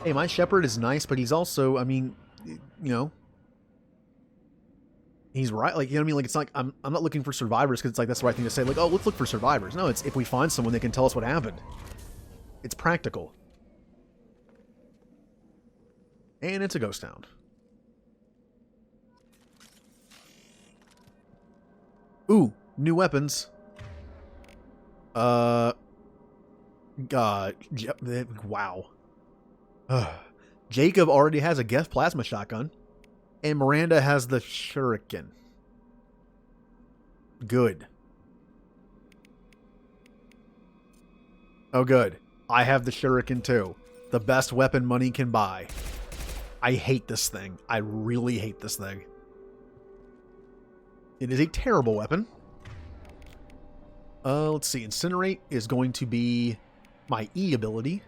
Hey, my Shepard is nice, but he's also, I mean, you know, he's right. Like, you know what I mean? Like, it's not like I'm not looking for survivors because it's like that's the right thing to say. Like, oh, let's look for survivors. No, it's if we find someone that can tell us what happened. It's practical. And it's a ghost town. Ooh, new weapons. God, wow. Jacob already has a Geth plasma shotgun, and Miranda has the shuriken. Good. Oh, good. I have the shuriken too. The best weapon money can buy. I hate this thing. I really hate this thing. It is a terrible weapon. Let's see. Incinerate is going to be my E ability.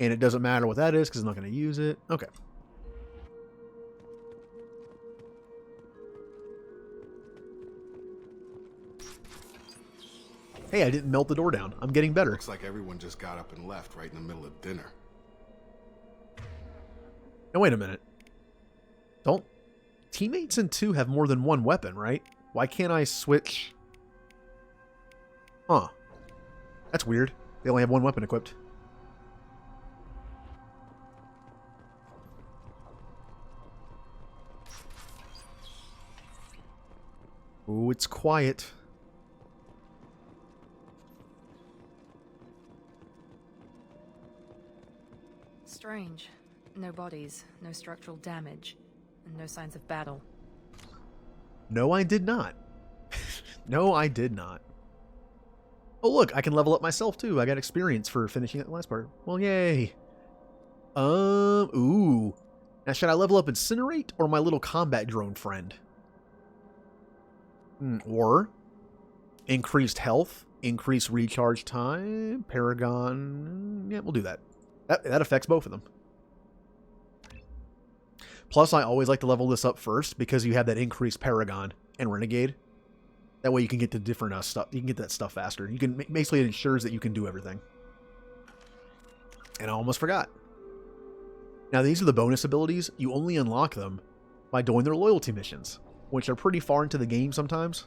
And it doesn't matter what that is because I'm not going to use it. Okay. Hey, I didn't melt the door down. I'm getting better. Looks like everyone just got up and left right in the middle of dinner. Now, wait a minute. Don't teammates in 2 have more than one weapon, right? Why can't I switch? Huh. That's weird. They only have one weapon equipped. Ooh, it's quiet. Strange. No bodies, no structural damage, and no signs of battle. No, I did not. No, I did not. Oh, look, I can level up myself, too. I got experience for finishing that last part. Well, yay. Ooh. Now, should I level up Incinerate or my little combat drone friend? Or increased health, increased recharge time, Paragon. Yeah, we'll do that. That affects both of them. Plus, I always like to level this up first because you have that increased Paragon and Renegade. That way you can get to different stuff. You can get that stuff faster. You can basically, it ensures that you can do everything. And I almost forgot. Now, these are the bonus abilities. You only unlock them by doing their loyalty missions, which are pretty far into the game sometimes.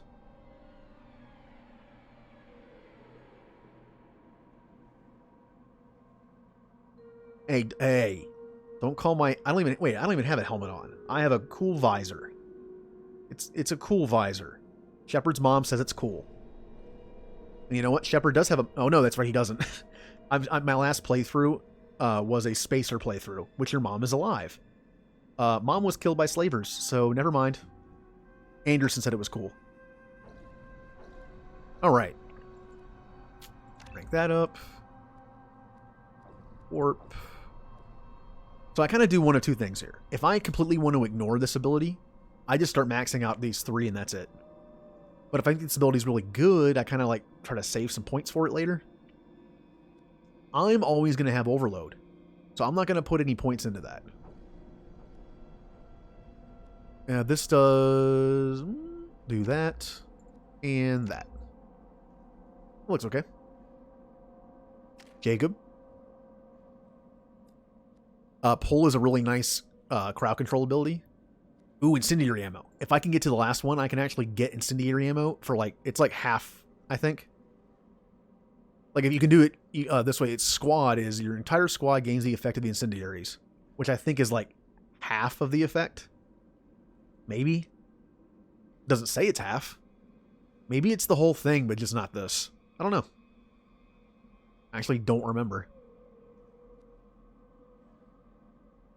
Hey. Don't call my... I don't even have a helmet on. I have a cool visor. It's a cool visor. Shepard's mom says it's cool. And you know what? Shepard does have a... Oh, no, that's right. He doesn't. My last playthrough was a spacer playthrough, which your mom is alive. Mom was killed by slavers, so never mind. Anderson said it was cool. Alright. Rank that up. Warp. So I kind of do one of two things here. If I completely want to ignore this ability, I just start maxing out these 3 and that's it. But if I think this ability is really good, I kind of like try to save some points for it later. I'm always going to have overload. So I'm not going to put any points into that. This does do that and that. Looks okay. Jacob. Pull is a really nice crowd control ability. Ooh, incendiary ammo. If I can get to the last one, I can actually get incendiary ammo for like, it's like half, I think. Like if you can do it this way, it's squad is your entire squad gains the effect of the incendiaries, which I think is like half of the effect. Maybe. Doesn't say it's half. Maybe it's the whole thing, but just not this. I don't know. I actually don't remember.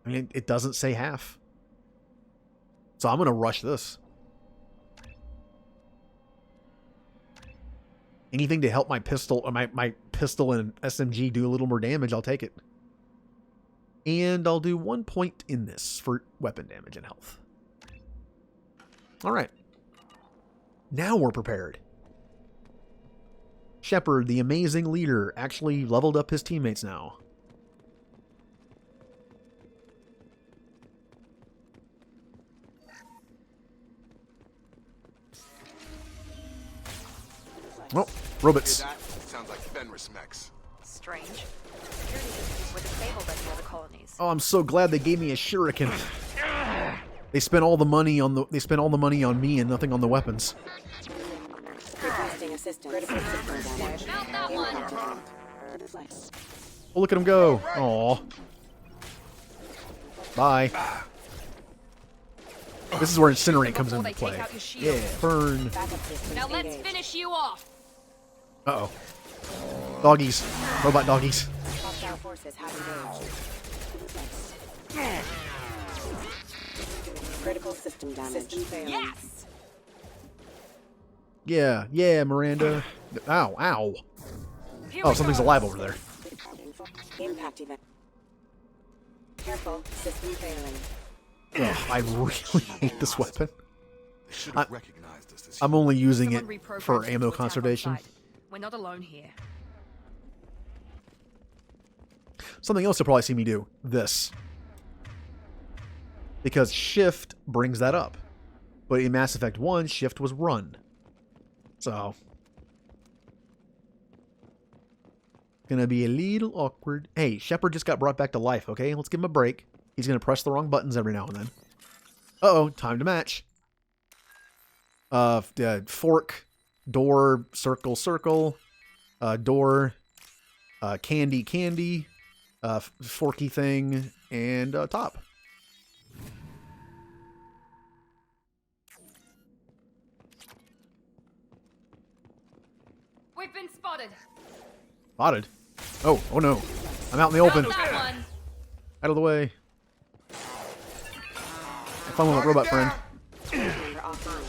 I mean, it doesn't say half. So I'm going to rush this. Anything to help my pistol or my pistol and SMG do a little more damage, I'll take it. And I'll do 1 point in this for weapon damage and health. All right. Now we're prepared. Shepard, the amazing leader, actually leveled up his teammates now. Oh, robots. Hear that? Sounds like Fenris mechs. strange. Security systems were disabled at the other colonies. Oh, I'm so glad they gave me a shuriken. They spent all the money on me and nothing on the weapons. Requesting assistance. Mount that one! Oh, look at him go. Aw. Bye. This is where Incinerate comes into play. Yeah, burn. Now let's finish you off! Uh-oh. Doggies. Robot doggies. Hostile forces have engaged. Critical system damage. System failing. Yes! Yeah, yeah, Miranda. Ow, ow. Here Oh, we something's go. alive over there. Impact event. Careful. System failing. Ugh, I really hate this weapon. They should have recognized us as I'm only using Someone it reprogrammed for us to ammo attack on conservation. sight. We're not alone here. Something else you'll probably see me do. This. Because shift brings that up. But in Mass Effect 1, shift was run. So. Gonna be a little awkward. Hey, Shepard just got brought back to life, okay? Let's give him a break. He's gonna press the wrong buttons every now and then. Uh-oh, time to match. Fork, door, circle, circle, door, candy, candy, forky thing, and top. We've been spotted. Spotted. Oh no. I'm out in the open. Mount that one! Out of the way. Have fun with my robot friend. Number offline.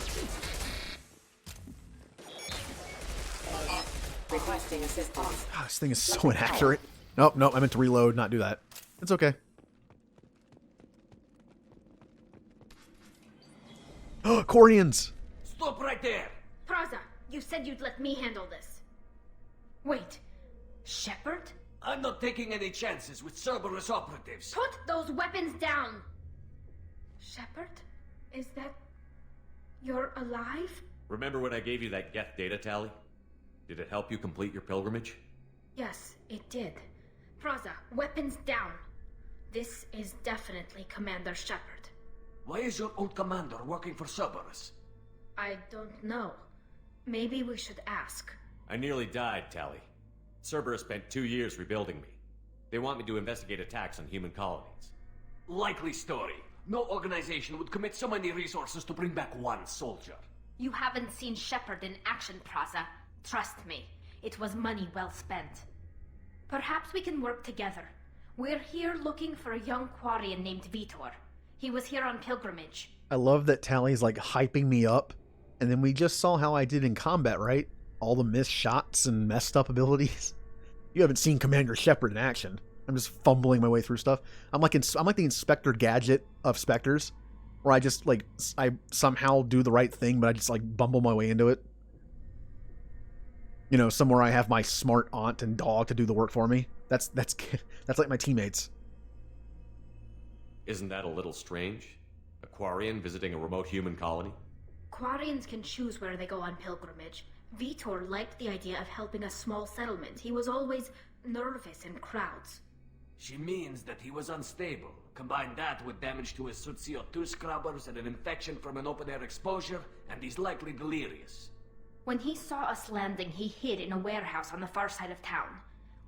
Requesting assistance. God, this thing is so inaccurate. Nope, nope, I meant to reload, not do that. It's okay. Corians! Stop right there! Praza, you said you'd let me handle this. Wait, Shepard? I'm not taking any chances with Cerberus operatives. Put those weapons down! Shepard? Is that... you're alive? Remember when I gave you that Geth data tally? Did it help you complete your pilgrimage? Yes, it did. Praza, weapons down. This is definitely Commander Shepard. Why is your old commander working for Cerberus? I don't know. Maybe we should ask. I nearly died, Tally. Cerberus spent 2 years rebuilding me. They want me to investigate attacks on human colonies. Likely story. No organization would commit so many resources to bring back one soldier. You haven't seen Shepard in action, Praza. Trust me, it was money well spent. Perhaps we can work together. We're here looking for a young Quarian named Vitor. He was here on pilgrimage. I love that Tally's like hyping me up. And then we just saw how I did in combat, right? All the missed shots and messed up abilities. You haven't seen Commander Shepard in action. I'm just fumbling my way through stuff. I'm like the Inspector Gadget of Spectres, where I just like I somehow do the right thing, but I just like bumble my way into it. You know, somewhere I have my smart aunt and dog to do the work for me. That's like my teammates. Isn't that a little strange? A Quarian visiting a remote human colony? Quarians can choose where they go on pilgrimage. Vitor liked the idea of helping a small settlement. He was always nervous in crowds. She means that he was unstable. Combine that with damage to his CO2 scrubbers and an infection from an open-air exposure, and he's likely delirious. When he saw us landing, he hid in a warehouse on the far side of town.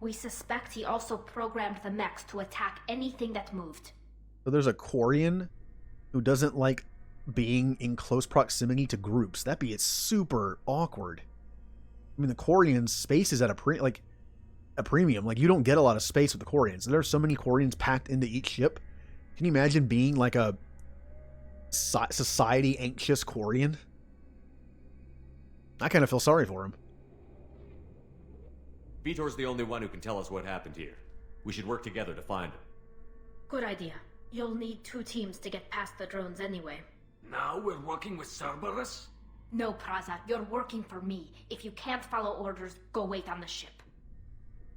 We suspect he also programmed the mechs to attack anything that moved. So there's a Quarian who doesn't like being in close proximity to groups. That'd be super awkward. I mean, the Quarians' space is at a premium. Like, you don't get a lot of space with the Quarians. There are so many Quarians packed into each ship. Can you imagine being like a society anxious Quarian? I kind of feel sorry for him. Vitor's the only one who can tell us what happened here. We should work together to find him. Good idea. You'll need 2 teams to get past the drones anyway. Now we're working with Cerberus? No, Praza, you're working for me. If you can't follow orders, go wait on the ship.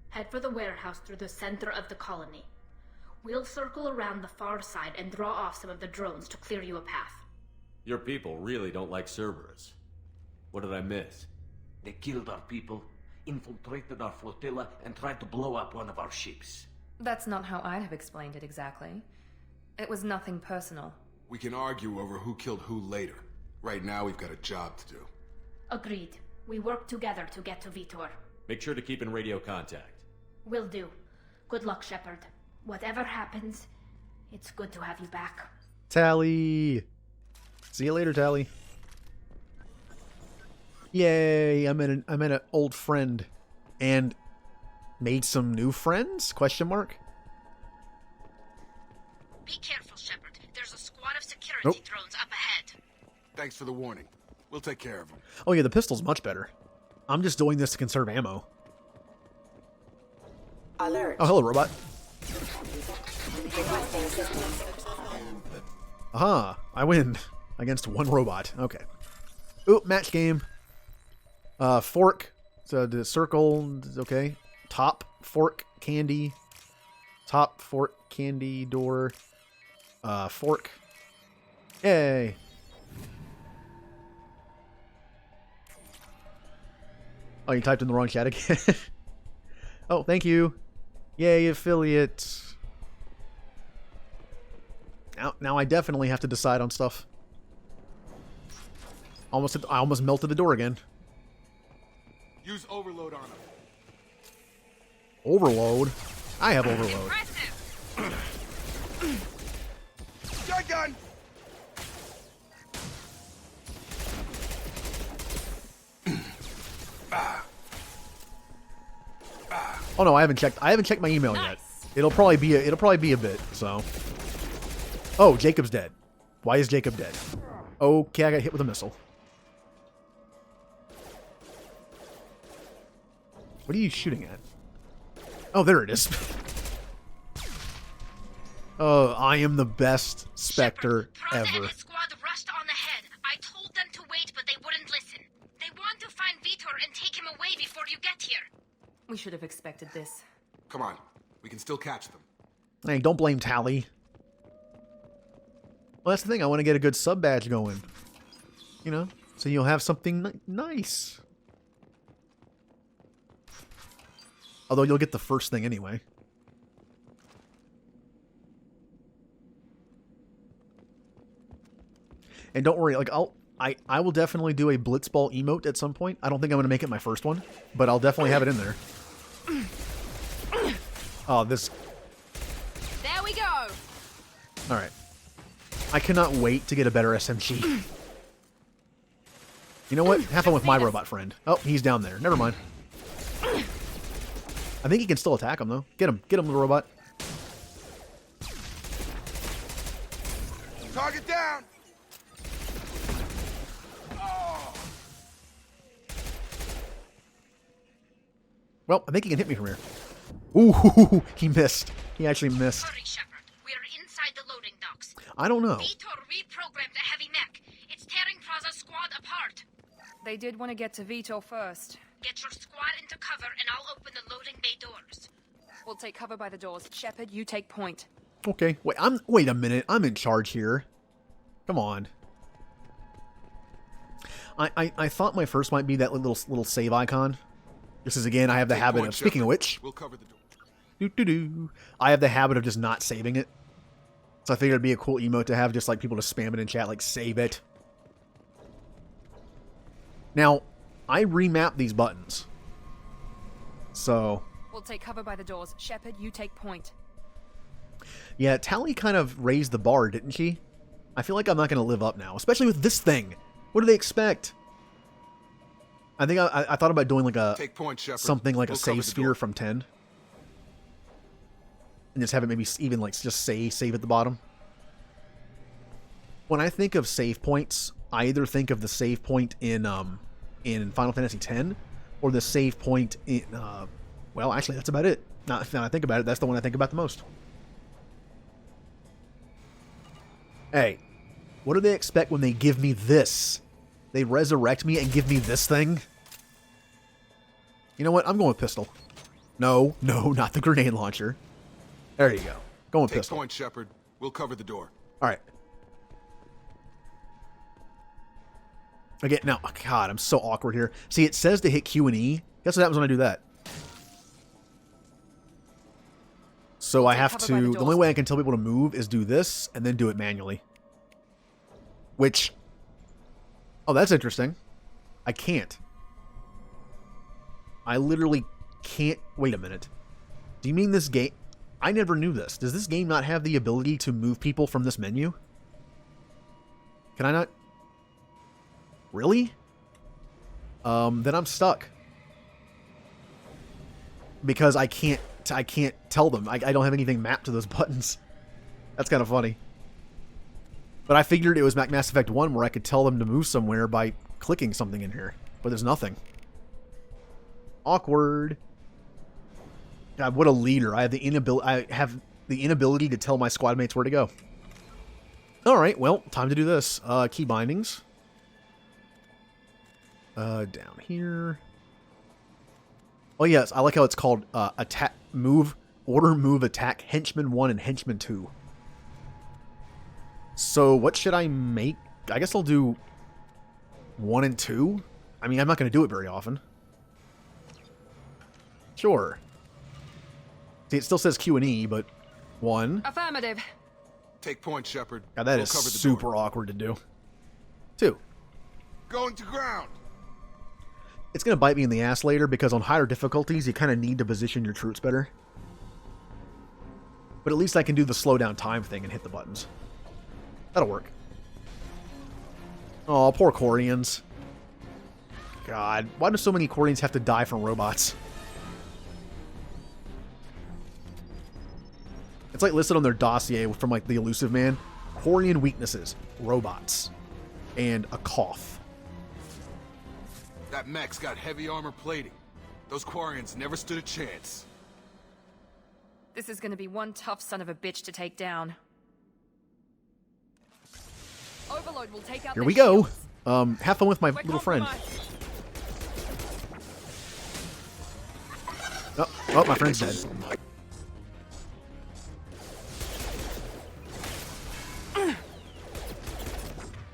Head for the warehouse through the center of the colony. We'll circle around the far side and draw off some of the drones to clear you a path. Your people really don't like Cerberus. What did I miss? They killed our people, infiltrated our flotilla and tried to blow up one of our ships. That's not how I'd have explained it exactly. It was nothing personal. We can argue over who killed who later. Right now, we've got a job to do. Agreed. We work together to get to Vitor. Make sure to keep in radio contact. Will do. Good luck, Shepard. Whatever happens, it's good to have you back. Tally. See you later, Tally. Yay! I met an old friend, and made some new friends? Question mark. Be careful, Shepard. There's a squad of security Nope. drones up ahead. Thanks for the warning. We'll take care of them. Oh yeah, the pistol's much better. I'm just doing this to conserve ammo. Alert. Oh, hello, robot. Requesting assistance. Aha! I win against one robot. Okay. Ooh, match game. Fork. So the circle. Okay. Top fork candy. Top fork candy door. Fork. Yay! Oh, you typed in the wrong chat again. Oh, thank you. Yay, affiliate. Now I definitely have to decide on stuff. I almost melted the door again. Use overload on them. Overload? I have overload. Shotgun! Oh no, I haven't checked my email yet. It'll probably be a bit, so. Oh, Jacob's dead. Why is Jacob dead? Okay, I got hit with a missile. What are you shooting at? Oh, there it is. Oh, I am the best Spectre Prada ever. and his squad rushed on ahead. I told them to wait, but they wouldn't listen. They want to find Vitor and take him away before you get here. We should have expected this. Come on. We can still catch them. Hey, don't blame Tally. Well, that's the thing. I want to get a good sub badge going. You know, so you'll have something nice. Although you'll get the first thing anyway. And don't worry, like I will definitely do a Blitzball emote at some point. I don't think I'm going to make it my first one, but I'll definitely have it in there. Oh, this. There we go. All right. I cannot wait to get a better SMG. You know what? Have fun with my robot friend. Oh, he's down there. Never mind. I think he can still attack him, though. Get him, the robot. Target down! Well, I think he can hit me from here. Ooh, he missed. He actually missed. Hurry, Shepard. We're inside the loading docks. I don't know. Vitor reprogrammed the heavy mech. It's tearing Praza's squad apart. They did want to get to Vitor first. Get your squad into cover, and I'll open the loading bay doors. We'll take cover by the doors. Shepard, you take point. Okay. Wait a minute. I'm in charge here. Come on. I thought my first might be that little save icon. This is, again, I have the Take habit point, of, speaking of Shepard. which, We'll cover the door. I have the habit of just not saving it. So I figured it'd be a cool emote to have, just like people to spam it in chat, like, save it. Now, I remapped these buttons. So, We'll take cover by the doors. Shepard, you take point. yeah, Tally kind of raised the bar, didn't she? I feel like I'm not going to live up now, especially with this thing. What do they expect? I think I thought about doing like a Take point, Shepard. something like We'll a cover save the sphere door. from 10. And just have it maybe even like just save at the bottom. When I think of save points, I either think of the save point in Final Fantasy X or the save point in well, actually that's about it. Now I think about it, that's the one I think about the most. Hey, what do they expect when they give me this? They resurrect me and give me this thing? You know what? I'm going with pistol. No, not the grenade launcher. There you go. Going with Take pistol. point, Shepard. We'll cover the door. All right. Again, now, God, I'm so awkward here. See, it says to hit Q and E, Guess what happens when I do that? So I have cover by the to... The only doors. way I can tell people to move is do this, and then do it manually. Which... Oh, that's interesting. I can't. I literally can't... Wait a minute. Do you mean this game... I never knew this. Does this game not have the ability to move people from this menu? Can I not... Really? Then I'm stuck. Because I can't tell them. I don't have anything mapped to those buttons. That's kind of funny. But I figured it was Mass Effect 1 where I could tell them to move somewhere by clicking something in here. But there's nothing. Awkward. God, what a leader. I have the inability to tell my squad mates where to go. Alright, well, time to do this. Key bindings. Down here. Oh yes, I like how it's called attack, move, order, move, attack, henchman 1 and henchman 2. So what should I make? I guess I'll do 1 and 2. I mean, I'm not going to do it very often. Sure. See, it still says Q and E, but 1. Affirmative. Take point, Shepard. Now that We'll is cover the super door. awkward to do. 2. Going to ground. It's going to bite me in the ass later because on higher difficulties, you kind of need to position your troops better. But at least I can do the slow down time thing and hit the buttons. That'll work. Oh, poor Quarians. God, why do so many Quarians have to die from robots? It's like listed on their dossier from like the Elusive Man. Quarian weaknesses, robots, and a cough. That mech's got heavy armor plating. Those Quarians never stood a chance. This is gonna be one tough son of a bitch to take down. Overload will take out Here their we go. shields. Have fun with my We're little friend. compromised. Oh, my friend's dead.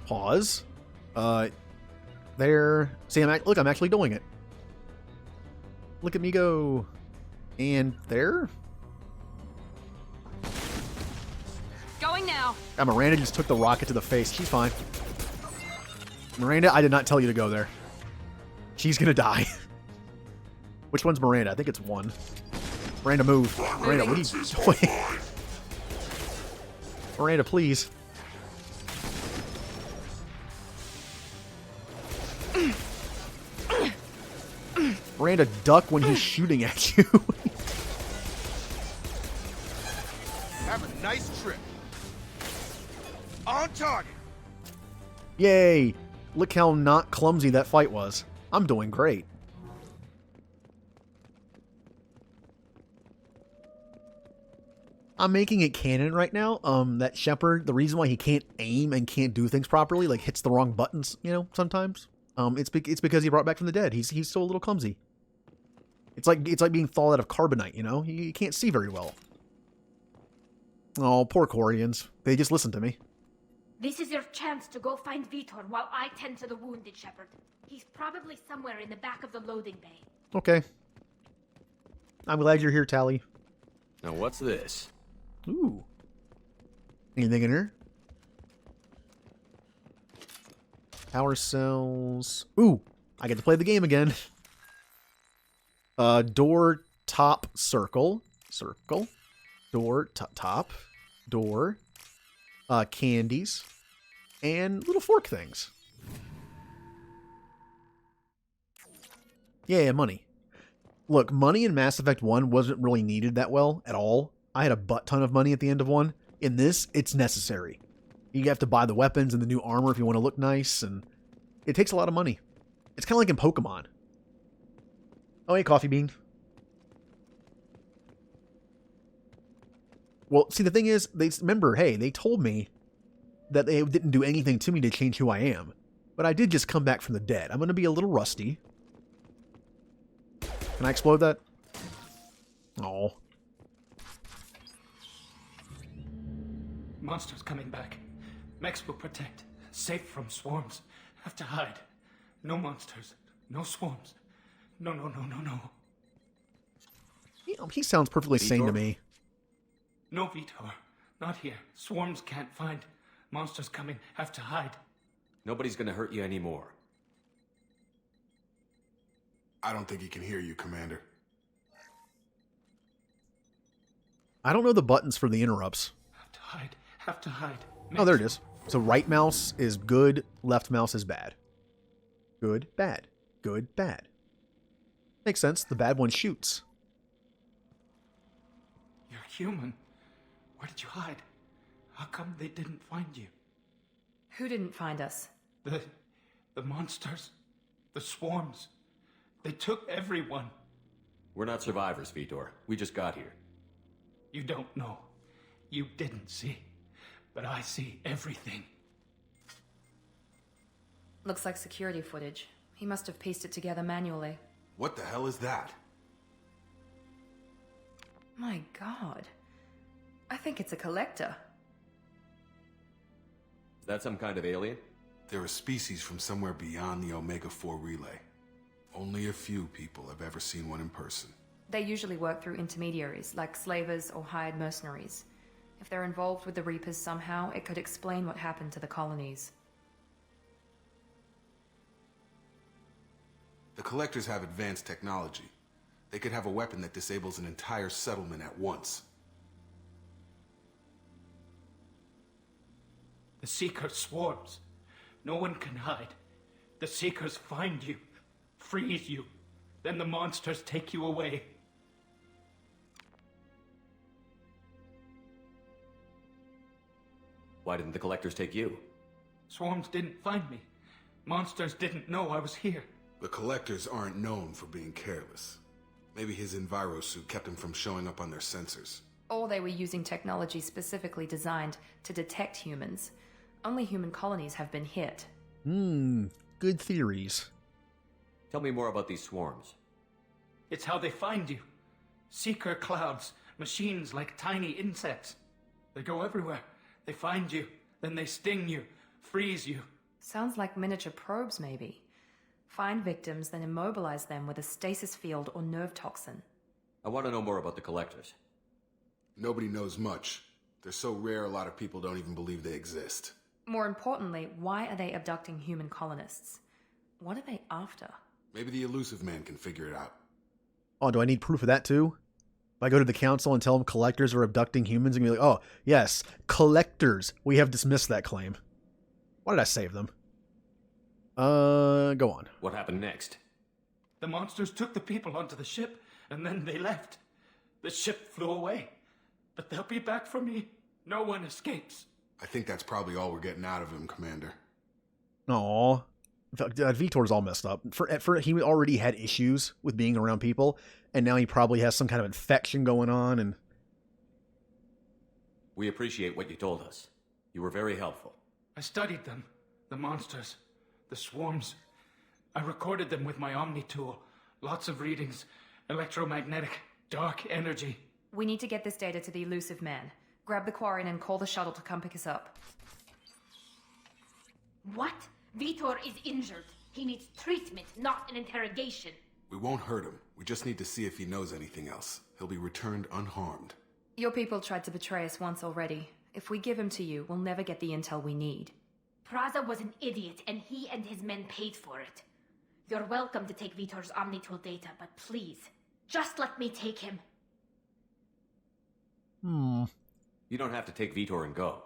Pause. There. See, look, I'm actually doing it. Look at me go. And there. Going now. Miranda just took the rocket to the face. She's fine. Miranda, I did not tell you to go there. She's gonna die. Which one's Miranda? I think it's 1. Miranda, move. Miranda, what are you doing? Miranda, please. Miranda, duck when he's shooting at you. Have a nice trip. On target. Yay! Look how not clumsy that fight was. I'm doing great. I'm making it canon right now. That Shepard, the reason why he can't aim and can't do things properly, like hits the wrong buttons, you know, sometimes. It's because he brought back from the dead. He's still a little clumsy. It's like being thawed out of carbonite, you know? You can't see very well. Oh, poor Quarians. They just listen to me. This is your chance to go find Vitor while I tend to the wounded, Shepard. He's probably somewhere in the back of the loading bay. Okay. I'm glad you're here, Tally. Now what's this? Ooh. Anything in here? Power cells. Ooh, I get to play the game again. Door, top, circle. Circle. Door, top. Door. Candies. And little fork things. Yeah, money. Look, money in Mass Effect 1 wasn't really needed that well at all. I had a butt ton of money at the end of 1. In this, it's necessary. You have to buy the weapons and the new armor if you want to look nice, and it takes a lot of money. It's kind of like in Pokemon. Oh, hey, Coffee Bean. Well, see, the thing is, remember, hey, they told me that they didn't do anything to me to change who I am. But I did just come back from the dead. I'm going to be a little rusty. Can I explode that? Oh. Monsters coming back. Mechs will protect. Safe from swarms. Have to hide. No monsters. No swarms. No. He sounds perfectly sane to Vitor? me. No, Vitor. Not here. Swarms can't find. Monsters coming. Have to hide. Nobody's gonna hurt you anymore. I don't think he can hear you, Commander. I don't know the buttons for the interrupts. Have to hide. Have to hide. Oh, there it is. So right mouse is good, left mouse is bad. Good, bad. Good, bad. Makes sense. The bad one shoots. You're human. Where did you hide? How come they didn't find you? Who didn't find us? The monsters. The swarms. They took everyone. We're not survivors, Vitor. We just got here. You don't know. You didn't see. But I see everything. Looks like security footage. He must have pieced it together manually. What the hell is that? My god. I think it's a collector. Is that some kind of alien? They're a species from somewhere beyond the Omega-4 relay. Only a few people have ever seen one in person. They usually work through intermediaries, like slavers or hired mercenaries. If they're involved with the Reapers somehow, it could explain what happened to the colonies. The Collectors have advanced technology. They could have a weapon that disables an entire settlement at once. The Seeker swarms. No one can hide. The Seekers find you, freeze you. Then the monsters take you away. Why didn't the Collectors take you? Swarms didn't find me. Monsters didn't know I was here. The Collectors aren't known for being careless. Maybe his envirosuit kept him from showing up on their sensors. Or they were using technology specifically designed to detect humans. Only human colonies have been hit. Good theories. Tell me more about these swarms. It's how they find you. Seeker clouds, machines like tiny insects. They go everywhere. They find you, then they sting you, freeze you. Sounds like miniature probes, maybe. Find victims, then immobilize them with a stasis field or nerve toxin. I want to know more about the Collectors. Nobody knows much. They're so rare a lot of people don't even believe they exist. More importantly, why are they abducting human colonists? What are they after? Maybe the elusive man can figure it out. Oh, do I need proof of that too? If I go to the council and tell them Collectors are abducting humans and be like, oh, yes, Collectors. We have dismissed that claim. Why did I save them? Go on. What happened next? The monsters took the people onto the ship, and then they left. The ship flew away. But they'll be back for me. No one escapes. I think that's probably all we're getting out of him, Commander. Aw. Vitor's all messed up. He already had issues with being around people, and now he probably has some kind of infection going on, and... We appreciate what you told us. You were very helpful. I studied them. The monsters. The swarms. I recorded them with my Omni tool. Lots of readings. Electromagnetic. Dark energy. We need to get this data to the elusive man. Grab the Quarian and call the shuttle to come pick us up. What? Vitor is injured. He needs treatment, not an interrogation. We won't hurt him. We just need to see if he knows anything else. He'll be returned unharmed. Your people tried to betray us once already. If we give him to you, we'll never get the intel we need. Praza was an idiot, and he and his men paid for it. You're welcome to take Vitor's Omnitool data, but please, just let me take him. You don't have to take Vitor and go.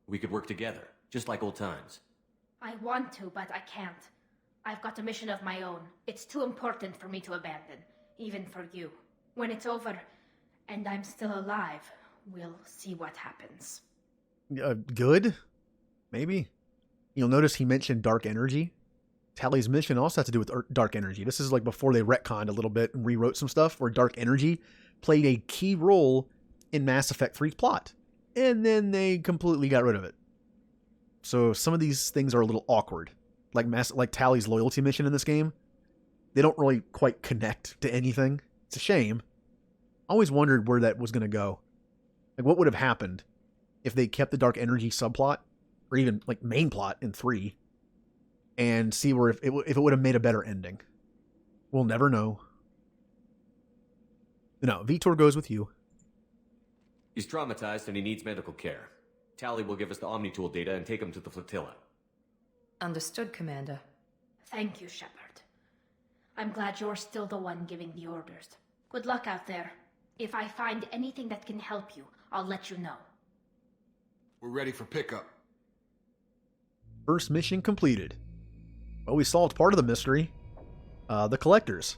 We could work together, just like old times. I want to, but I can't. I've got a mission of my own. It's too important for me to abandon, even for you. When it's over, and I'm still alive, we'll see what happens. Good? Maybe? You'll notice he mentioned dark energy. Tally's mission also has to do with dark energy. This is like before they retconned a little bit and rewrote some stuff where dark energy played a key role in Mass Effect 3's plot. And then they completely got rid of it. So some of these things are a little awkward. Like Tally's loyalty mission in this game. They don't really quite connect to anything. It's a shame. I always wondered where that was going to go. Like what would have happened if they kept the dark energy subplot or even like main plot in 3 and see where if it would have made a better ending. We'll never know. No, Vitor goes with you. He's traumatized and he needs medical care. Tally will give us the Omni-Tool data and take him to the flotilla. Understood, Commander. Thank you, Shepard. I'm glad you're still the one giving the orders. Good luck out there. If I find anything that can help you, I'll let you know. We're ready for pickup. First mission completed. Well, we solved part of the mystery. The collectors.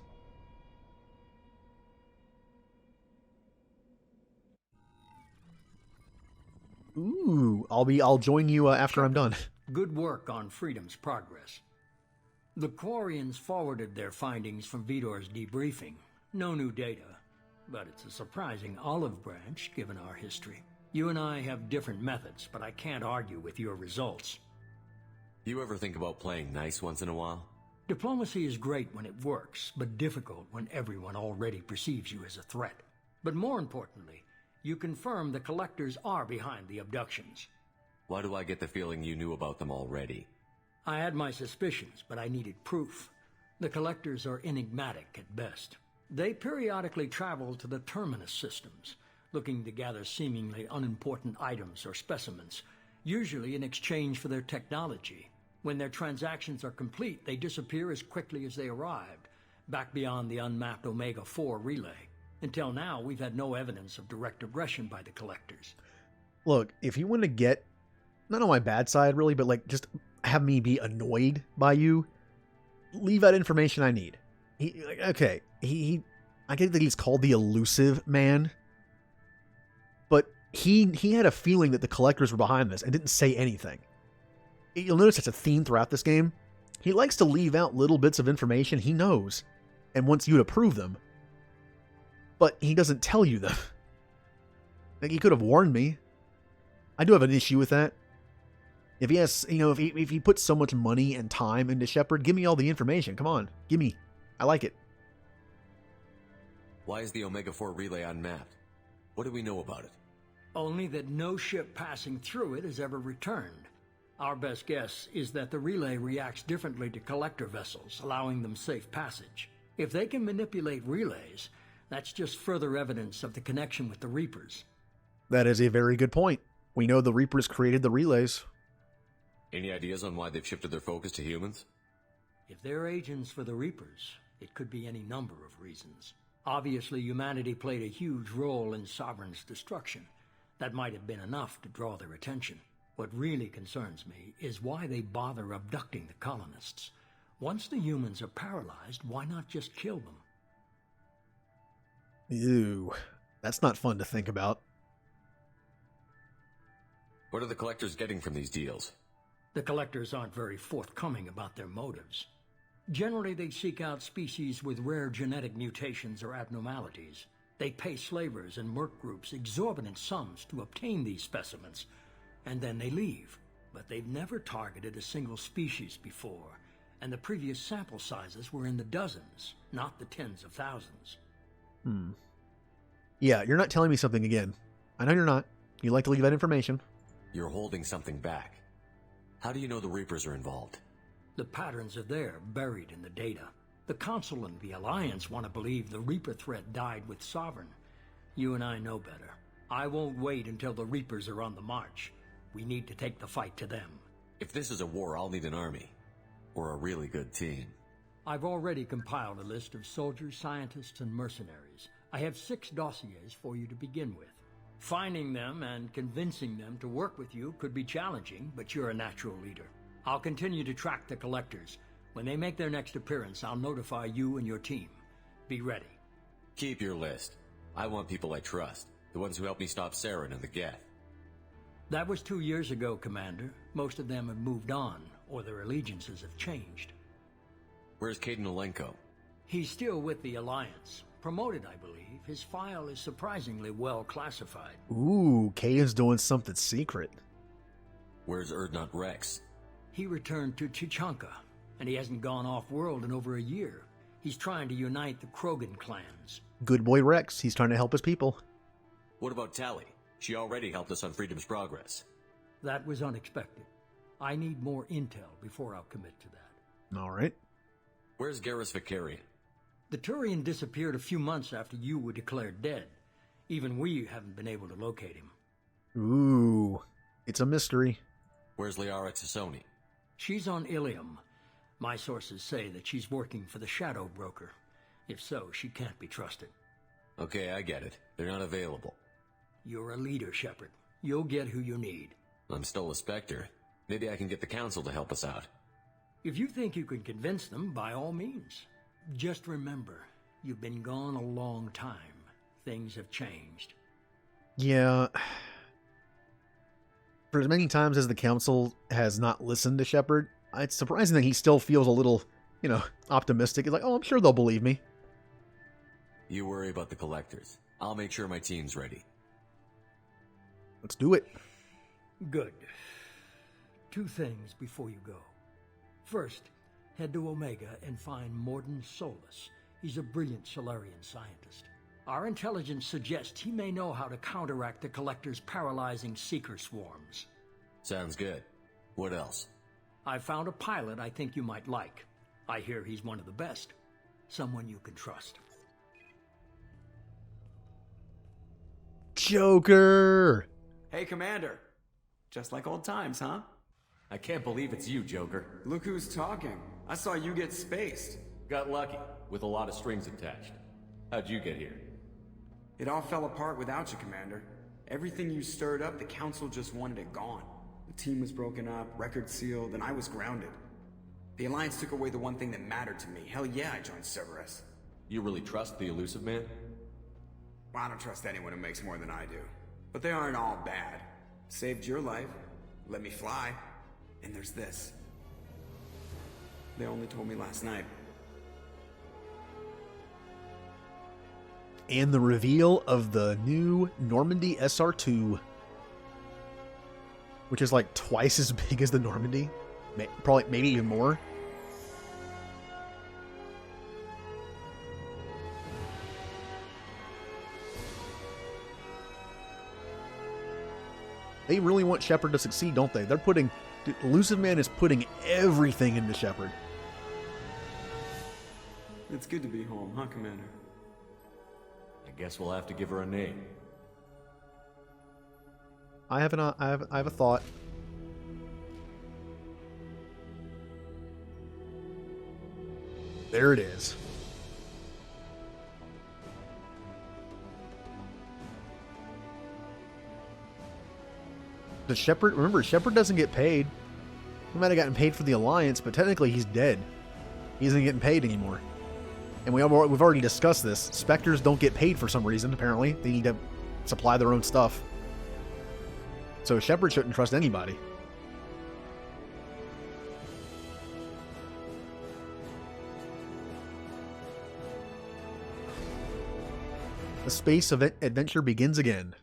Ooh, I'll join you after I'm done. Good work on Freedom's progress. The Quarians forwarded their findings from Vitor's debriefing. No new data, but it's a surprising olive branch given our history. You and I have different methods, but I can't argue with your results. You ever think about playing nice once in a while? Diplomacy is great when it works, but difficult when everyone already perceives you as a threat. But more importantly, you confirm the collectors are behind the abductions. Why do I get the feeling you knew about them already? I had my suspicions, but I needed proof. The collectors are enigmatic at best. They periodically travel to the terminus systems, looking to gather seemingly unimportant items or specimens, usually in exchange for their technology. When their transactions are complete, they disappear as quickly as they arrived, back beyond the unmapped Omega-4 relay. Until now, we've had no evidence of direct aggression by the collectors. Look, if you want to get, not on my bad side really, but like just have me be annoyed by you, leave out information I need. I get that he's called the elusive man, but he had a feeling that the collectors were behind this and didn't say anything. You'll notice it's a theme throughout this game. He likes to leave out little bits of information he knows and wants you to prove them, but he doesn't tell you them. Like, he could have warned me. I do have an issue with that. If he has, if he puts so much money and time into Shepard, give me all the information. Come on, give me. I like it. Why is the Omega-4 relay unmapped? What do we know about it? Only that no ship passing through it has ever returned. Our best guess is that the relay reacts differently to collector vessels, allowing them safe passage. If they can manipulate relays, that's just further evidence of the connection with the Reapers. That is a very good point. We know the Reapers created the relays. Any ideas on why they've shifted their focus to humans? If they're agents for the Reapers, it could be any number of reasons. Obviously, humanity played a huge role in Sovereign's destruction. That might have been enough to draw their attention. What really concerns me is why they bother abducting the colonists. Once the humans are paralyzed, why not just kill them? Ew, that's not fun to think about. What are the collectors getting from these deals? The collectors aren't very forthcoming about their motives. Generally, they seek out species with rare genetic mutations or abnormalities. They pay slavers and merc groups exorbitant sums to obtain these specimens, and then they leave. But they've never targeted a single species before, and the previous sample sizes were in the dozens, not the tens of thousands. Yeah, you're not telling me something again. I know you're not. You like to leave out information. You're holding something back. How do you know the Reapers are involved? The patterns are there, buried in the data. The Council and the Alliance want to believe the Reaper threat died with Sovereign. You and I know better. I won't wait until the Reapers are on the march. We need to take the fight to them. If this is a war, I'll need an army. Or a really good team. I've already compiled a list of soldiers, scientists, and mercenaries. I have 6 dossiers for you to begin with. Finding them and convincing them to work with you could be challenging, but you're a natural leader. I'll continue to track the collectors. When they make their next appearance, I'll notify you and your team. Be ready. Keep your list. I want people I trust. The ones who helped me stop Saren and the Geth. That was 2 years ago, Commander. Most of them have moved on, or their allegiances have changed. Where's Caden Olenko? He's still with the Alliance. Promoted, I believe. His file is surprisingly well classified. Ooh, Kay is doing something secret. Where's Erdnot Rex? He returned to Chichanka, and he hasn't gone off-world in over a year. He's trying to unite the Krogan clans. Good boy Rex. He's trying to help his people. What about Tally? She already helped us on Freedom's Progress. That was unexpected. I need more intel before I'll commit to that. All right. Where's Garrus Vicarian? The Turian disappeared a few months after you were declared dead. Even we haven't been able to locate him. Ooh, it's a mystery. Where's Liara Tassoni? She's on Ilium. My sources say that she's working for the Shadow Broker. If so, she can't be trusted. Okay, I get it. They're not available. You're a leader, Shepard. You'll get who you need. I'm still a Spectre. Maybe I can get the Council to help us out. If you think you can convince them, by all means. Just remember, you've been gone a long time. Things have changed. Yeah. For as many times as the Council has not listened to Shepard, it's surprising that he still feels a little, optimistic. He's like, oh, I'm sure they'll believe me. You worry about the Collectors. I'll make sure my team's ready. Let's do it. Good. 2 things before you go. First, head to Omega and find Morden Solus. He's a brilliant Solarian scientist. Our intelligence suggests he may know how to counteract the Collector's paralyzing Seeker swarms. Sounds good. What else? I found a pilot I think you might like. I hear he's one of the best. Someone you can trust. Joker! Hey, Commander. Just like old times, huh? I can't believe it's you, Joker. Look who's talking. I saw you get spaced. Got lucky, with a lot of strings attached. How'd you get here? It all fell apart without you, Commander. Everything you stirred up, the Council just wanted it gone. The team was broken up, record sealed, and I was grounded. The Alliance took away the one thing that mattered to me. Hell yeah, I joined Cerberus. You really trust the Elusive Man? Well, I don't trust anyone who makes more than I do. But they aren't all bad. Saved your life, let me fly, and there's this. They only told me last night. And the reveal of the new Normandy SR2, which is like twice as big as the Normandy, probably maybe even more. They really want Shepard to succeed, don't they? They're putting... Dude, Elusive Man is putting everything into Shepard. It's good to be home, huh, Commander? I guess we'll have to give her a name. I have a thought. There it is. Does Shepard... Remember, Shepard doesn't get paid. He might have gotten paid for the Alliance, but technically he's dead. He isn't getting paid anymore. And we've already discussed this. Spectres don't get paid for some reason, apparently. They need to supply their own stuff. So Shepard shouldn't trust anybody. The space adventure begins again.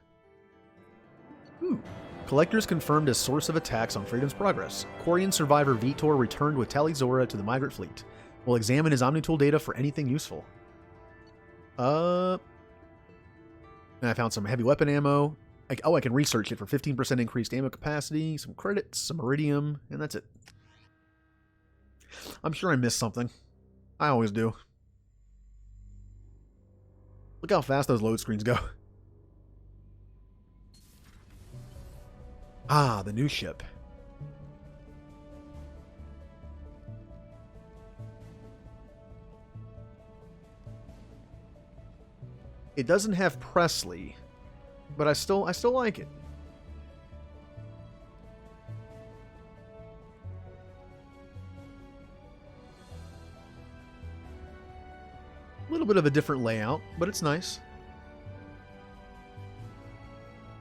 Ooh. Collectors confirmed as source of attacks on Freedom's Progress. Quarian survivor Vitor returned with Tali Zora to the Migrant Fleet. We'll examine his Omnitool data for anything useful. And I found some heavy weapon ammo. I can research it for 15% increased ammo capacity, some credits, some iridium, and that's it. I'm sure I missed something. I always do. Look how fast those load screens go. Ah, the new ship. It doesn't have Presley, but I still like it. A little bit of a different layout, but it's nice.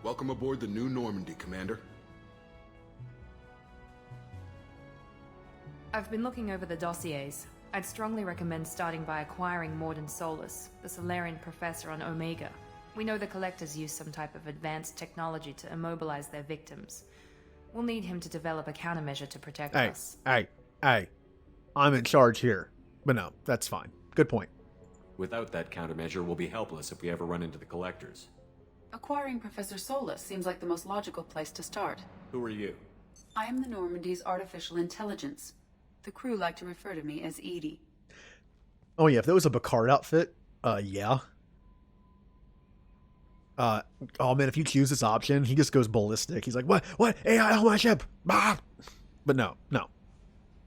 Welcome aboard the new Normandy, Commander. I've been looking over the dossiers. I'd strongly recommend starting by acquiring Morden Solus, the Solarian professor on Omega. We know the Collectors use some type of advanced technology to immobilize their victims. We'll need him to develop a countermeasure to protect us. Hey, I'm in charge here. But no, that's fine. Good point. Without that countermeasure, we'll be helpless if we ever run into the Collectors. Acquiring Professor Solus seems like the most logical place to start. Who are you? I am the Normandy's artificial intelligence. The crew like to refer to me as Edie. Oh yeah, if there was a Picard outfit, yeah. Oh man, if you choose this option, he just goes ballistic. He's like, what? AI on my ship! Ah! But no.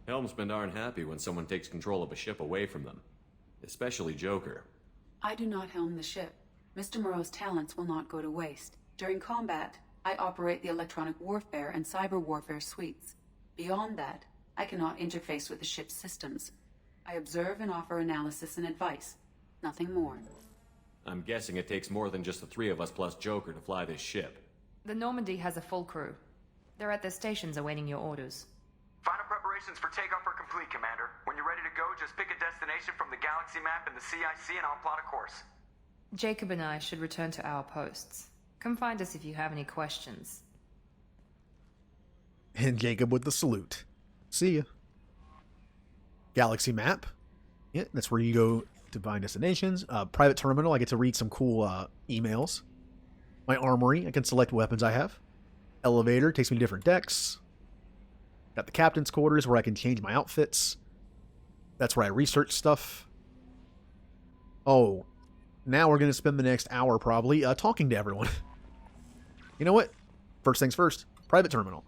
Helmsmen aren't happy when someone takes control of a ship away from them. Especially Joker. I do not helm the ship. Mr. Moreau's talents will not go to waste. During combat, I operate the electronic warfare and cyber warfare suites. Beyond that, I cannot interface with the ship's systems. I observe and offer analysis and advice. Nothing more. I'm guessing it takes more than just the three of us plus Joker to fly this ship. The Normandy has a full crew. They're at their stations awaiting your orders. Final preparations for takeoff are complete, Commander. When you're ready to go, just pick a destination from the galaxy map and the CIC and I'll plot a course. Jacob and I should return to our posts. Come find us if you have any questions. And Jacob with the salute. See ya. Galaxy map. Yeah, that's where you go to find destinations. Private terminal, I get to read some cool emails. My armory, I can select weapons I have. Elevator takes me to different decks. Got the captain's quarters where I can change my outfits. That's where I research stuff. Oh, now we're going to spend the next hour probably talking to everyone. You know what? First things first. Private terminal.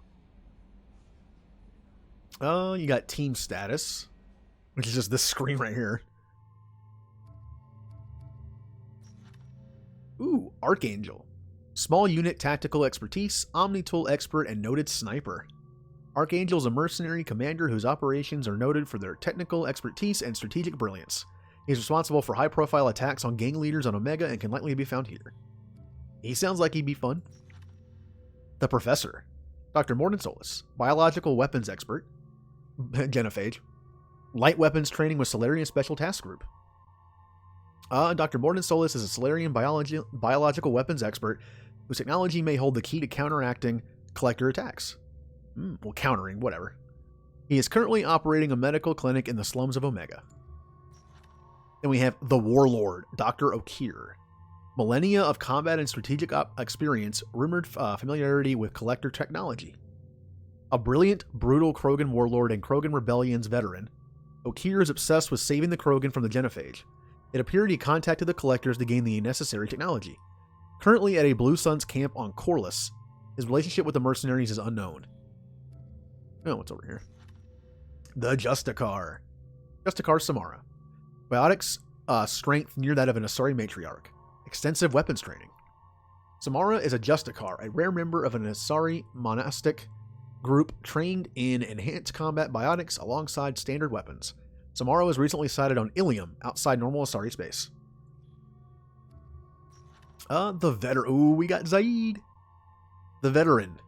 You got team status, which is just this screen right here. Ooh, Archangel. Small unit tactical expertise, omni-tool expert, and noted sniper. Archangel is a mercenary commander whose operations are noted for their technical expertise and strategic brilliance. He is responsible for high-profile attacks on gang leaders on Omega and can likely be found here. He sounds like he'd be fun. The Professor. Dr. Morton Solus. Biological weapons expert. Genophage. Light weapons training with Solarian Special Task Group. Dr. Morton Solus is a Solarian biological weapons expert whose technology may hold the key to counteracting Collector attacks. Well, countering, whatever. He is currently operating a medical clinic in the slums of Omega. Then we have the Warlord, Dr. O'Keir. Millennia of combat and strategic experience, rumored familiarity with Collector technology. A brilliant, brutal Krogan warlord and Krogan rebellions veteran, O'Keir is obsessed with saving the Krogan from the Genophage. It appeared he contacted the Collectors to gain the necessary technology. Currently at a Blue Suns camp on Corliss, his relationship with the mercenaries is unknown. Oh, what's over here? The Justicar. Justicar Samara. Biotics strength near that of an Asari matriarch. Extensive weapons training. Samara is a Justicar, a rare member of an Asari monastic group trained in enhanced combat biotics alongside standard weapons. Samara was recently sighted on Ilium, outside normal Asari space. The veteran. Ooh, we got Zaid. The veteran.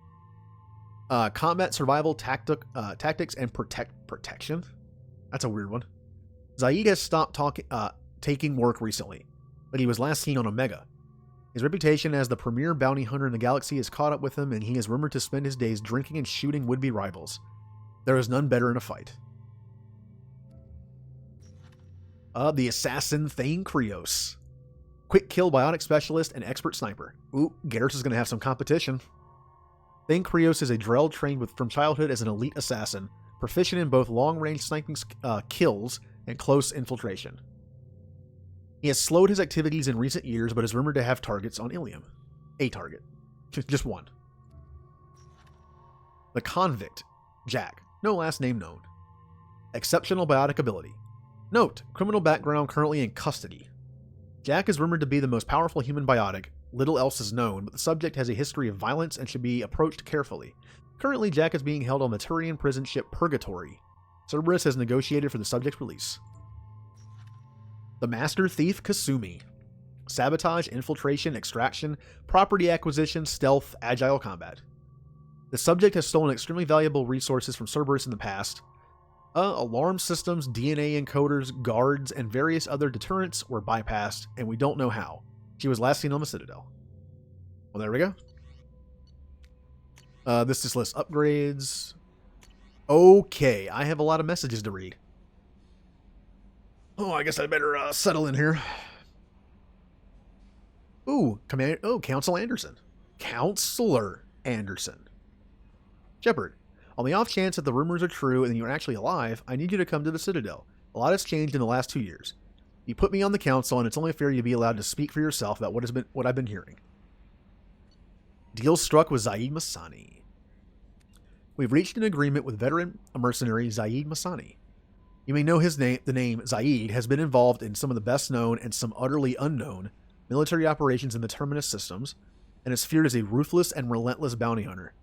Combat, survival, tactics, and protection. That's a weird one. Zaid has stopped taking work recently, but he was last seen on Omega. His reputation as the premier bounty hunter in the galaxy has caught up with him, and he is rumored to spend his days drinking and shooting would-be rivals. There is none better in a fight. The assassin Thane Krios. Quick kill biotic specialist and expert sniper. Ooh, Garrus is going to have some competition. Thane Krios is a Drell trained from childhood as an elite assassin, proficient in both long-range sniping kills and close infiltration. He has slowed his activities in recent years, but is rumored to have targets on Ilium. A target. Just one. The Convict. Jack. No last name known. Exceptional biotic ability. Note, criminal background currently in custody. Jack is rumored to be the most powerful human biotic. Little else is known, but the subject has a history of violence and should be approached carefully. Currently, Jack is being held on the Turian prison ship Purgatory. Cerberus has negotiated for the subject's release. The Master Thief Kasumi. Sabotage, infiltration, extraction, property acquisition, stealth, agile combat. The subject has stolen extremely valuable resources from Cerberus in the past. Alarm systems, DNA encoders, guards, and various other deterrents were bypassed, and we don't know how. She was last seen on the Citadel. Well, there we go. This just lists upgrades. Okay, I have a lot of messages to read. Oh, I guess I better settle in here. Ooh, Counselor Anderson. Counselor Anderson. Shepard, on the off chance that the rumors are true and you're actually alive, I need you to come to the Citadel. A lot has changed in the last 2 years. You put me on the council, and it's only fair you be allowed to speak for yourself about what I've been hearing. Deal struck with Zaid Masani. We've reached an agreement with veteran mercenary Zaid Masani. You may know his name. The name Zaid has been involved in some of the best known and some utterly unknown military operations in the Terminus systems, and is feared as a ruthless and relentless bounty hunter.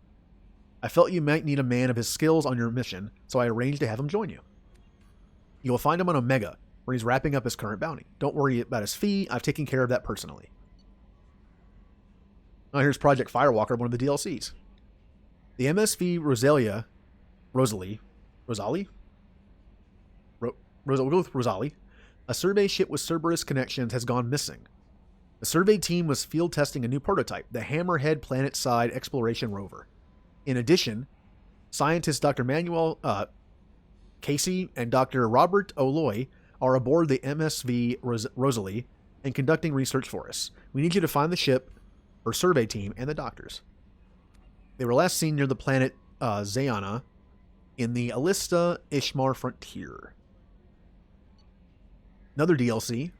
I felt you might need a man of his skills on your mission, so I arranged to have him join you. You will find him on Omega, where he's wrapping up his current bounty. Don't worry about his fee. I've taken care of that personally. Now here's Project Firewalker, one of the DLCs. The MSV Rosalie, we'll go with Rosalie, a survey ship with Cerberus connections, has gone missing. The survey team was field testing a new prototype, the Hammerhead Planet-Side Exploration Rover. In addition, scientists Dr. Manuel Casey and Dr. Robert O'Loy are aboard the MSV Rosalie and conducting research for us. We need you to find the ship, or survey team, and the doctors. They were last seen near the planet Zayana in the Alista Ishmar frontier. Another DLC.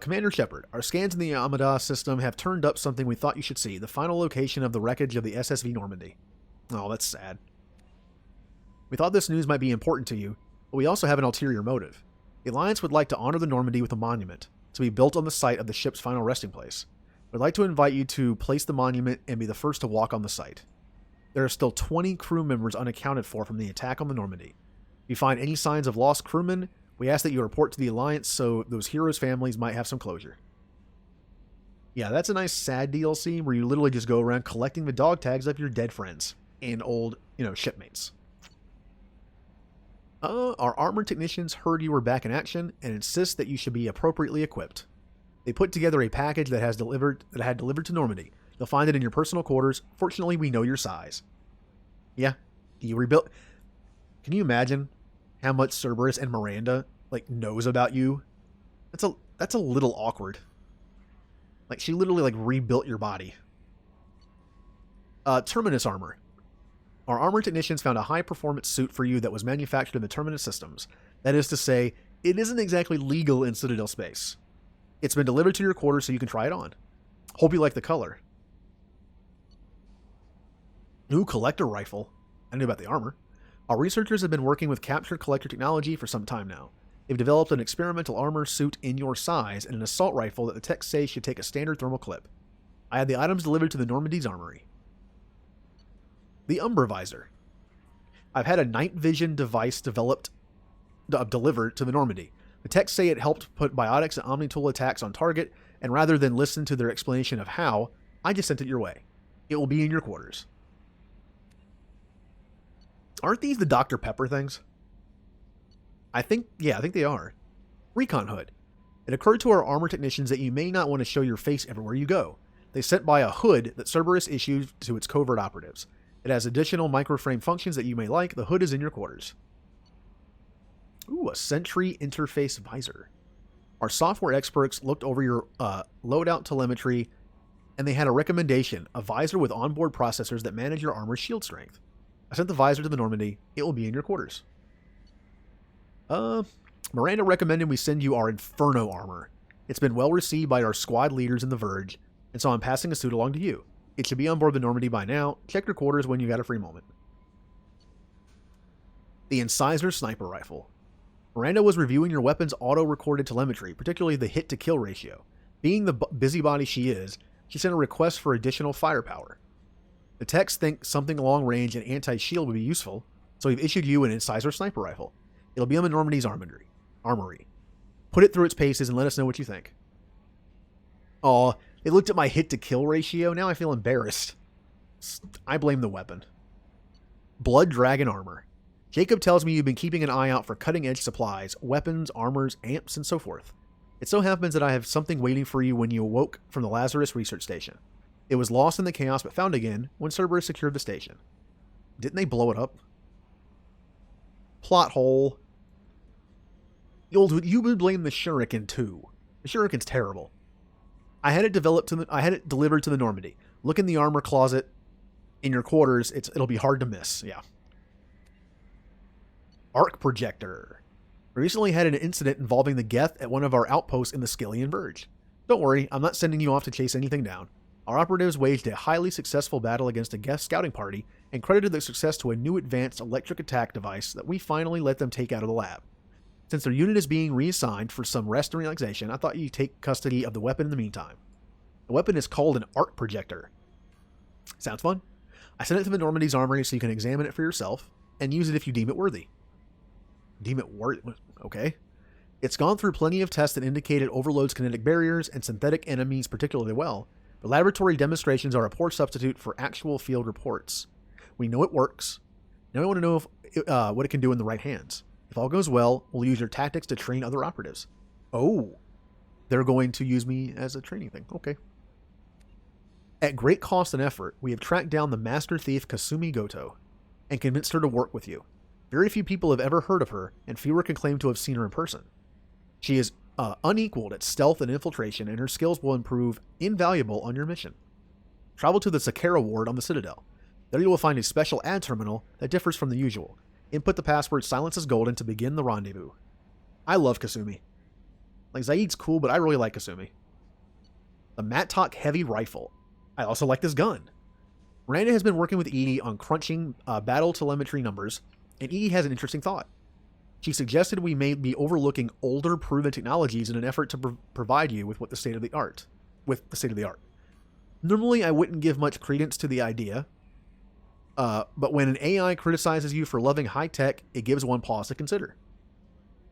Commander Shepard, our scans in the Amada system have turned up something we thought you should see, the final location of the wreckage of the SSV Normandy. Oh, that's sad. We thought this news might be important to you, but we also have an ulterior motive. The Alliance would like to honor the Normandy with a monument, to be built on the site of the ship's final resting place. We'd like to invite you to place the monument and be the first to walk on the site. There are still 20 crew members unaccounted for from the attack on the Normandy. If you find any signs of lost crewmen, we ask that you report to the Alliance so those heroes' families might have some closure. Yeah, that's a nice sad DLC where you literally just go around collecting the dog tags of your dead friends and old, shipmates. Our armor technicians heard you were back in action and insist that you should be appropriately equipped. They put together a package that had delivered to Normandy. You'll find it in your personal quarters. Fortunately, we know your size. Yeah, you rebuilt. Can you imagine how much Cerberus and Miranda knows about you? That's a little awkward. She literally rebuilt your body. Terminus armor. Our armor technicians found a high-performance suit for you that was manufactured in the Terminus systems. That is to say, it isn't exactly legal in Citadel space. It's been delivered to your quarters so you can try it on. Hope you like the color. New collector rifle. I knew about the armor. Our researchers have been working with captured collector technology for some time now. They've developed an experimental armor suit in your size and an assault rifle that the techs say should take a standard thermal clip. I had the items delivered to the Normandy's armory. The Umbra Visor. I've had a night vision device delivered to the Normandy. The techs say it helped put biotics and omni-tool attacks on target, and rather than listen to their explanation of how, I just sent it your way. It will be in your quarters. Aren't these the Dr. Pepper things? I think they are. Recon Hood. It occurred to our armor technicians that you may not want to show your face everywhere you go. They sent by a hood that Cerberus issued to its covert operatives. It has additional microframe functions that you may like. The hood is in your quarters. Ooh, a Sentry Interface Visor. Our software experts looked over your loadout telemetry, and they had a recommendation, a visor with onboard processors that manage your armor's shield strength. I sent the visor to the Normandy. It will be in your quarters. Miranda recommended we send you our Inferno armor. It's been well received by our squad leaders in the Verge, and so I'm passing a suit along to you. It should be on board the Normandy by now. Check your quarters when you got a free moment. The Incisor Sniper Rifle. Miranda was reviewing your weapon's auto-recorded telemetry, particularly the hit-to-kill ratio. Being the busybody she is, she sent a request for additional firepower. The techs think something long-range and anti-shield would be useful, so we've issued you an Incisor Sniper Rifle. It'll be on the Normandy's armory. Put it through its paces and let us know what you think. Aw, they looked at my hit-to-kill ratio. Now I feel embarrassed. I blame the weapon. Blood Dragon Armor. Jacob tells me you've been keeping an eye out for cutting-edge supplies, weapons, armors, amps, and so forth. It so happens that I have something waiting for you when you awoke from the Lazarus research station. It was lost in the chaos but found again when Cerberus secured the station. Didn't they blow it up? Plot hole. You would blame the Shuriken too. The Shuriken's terrible. I had it delivered to the Normandy. Look in the armor closet in your quarters. It'll be hard to miss. Yeah. Arc Projector. We recently had an incident involving the Geth at one of our outposts in the Skillian Verge. Don't worry, I'm not sending you off to chase anything down. Our operatives waged a highly successful battle against a Geth scouting party and credited the success to a new advanced electric attack device that we finally let them take out of the lab. Since their unit is being reassigned for some rest and relaxation, I thought you'd take custody of the weapon in the meantime. The weapon is called an arc projector. Sounds fun? I sent it to the Normandy's armory so you can examine it for yourself and use it if you deem it worthy. Deem it worthy? Okay. It's gone through plenty of tests that indicate it overloads kinetic barriers and synthetic enemies particularly well, but laboratory demonstrations are a poor substitute for actual field reports. We know it works. Now we want to know what it can do in the right hands. If all goes well, we'll use your tactics to train other operatives. Oh, they're going to use me as a training thing. Okay. At great cost and effort, we have tracked down the master thief Kasumi Goto and convinced her to work with you. Very few people have ever heard of her, and fewer can claim to have seen her in person. She is unequaled at stealth and infiltration, and her skills will prove invaluable on your mission. Travel to the Sakara ward on the Citadel. There you will find a special ad terminal that differs from the usual. Input the password Silence is Golden to begin the rendezvous. I love Kasumi. Like, Zaid's cool, but I really like Kasumi. The Mattock Heavy Rifle. I also like this gun. Miranda has been working with Edie on crunching battle telemetry numbers, and Edie has an interesting thought. She suggested we may be overlooking older proven technologies in an effort to provide you with the state of the art. Normally, I wouldn't give much credence to the idea, but when an AI criticizes you for loving high tech, it gives one pause to consider.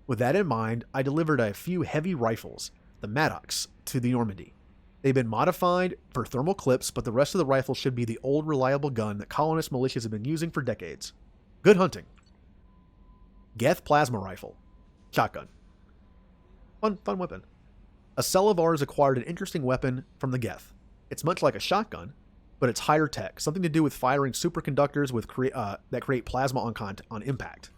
With that in mind, I delivered a few heavy rifles, the Mattocks, to the Normandy. They've been modified for thermal clips, but the rest of the rifle should be the old reliable gun that colonist militias have been using for decades. Good hunting. Geth Plasma Rifle. Shotgun. Fun weapon. A cell of ours acquired an interesting weapon from the Geth. It's much like a shotgun, but it's higher tech, something to do with firing superconductors that create plasma on impact.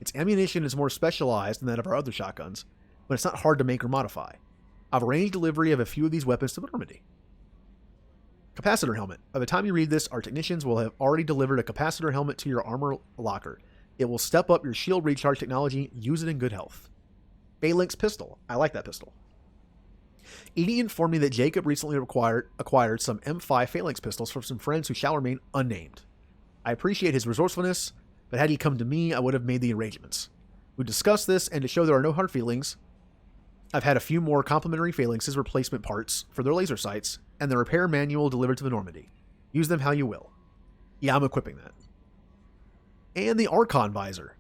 Its ammunition is more specialized than that of our other shotguns, but it's not hard to make or modify. I've arranged delivery of a few of these weapons to the Normandy. Capacitor helmet. By the time you read this, our technicians will have already delivered a capacitor helmet to your armor locker. It will step up your shield recharge technology. Use it in good health. Phalanx pistol. I like that pistol. Edie informed me that Jacob recently acquired some M5 Phalanx pistols from some friends who shall remain unnamed. I appreciate his resourcefulness, but had he come to me, I would have made the arrangements. We discussed this, and to show there are no hard feelings, I've had a few more complimentary Phalanxes replacement parts for their laser sights, and the repair manual delivered to the Normandy. Use them how you will. Yeah, I'm equipping that. And the Archon visor.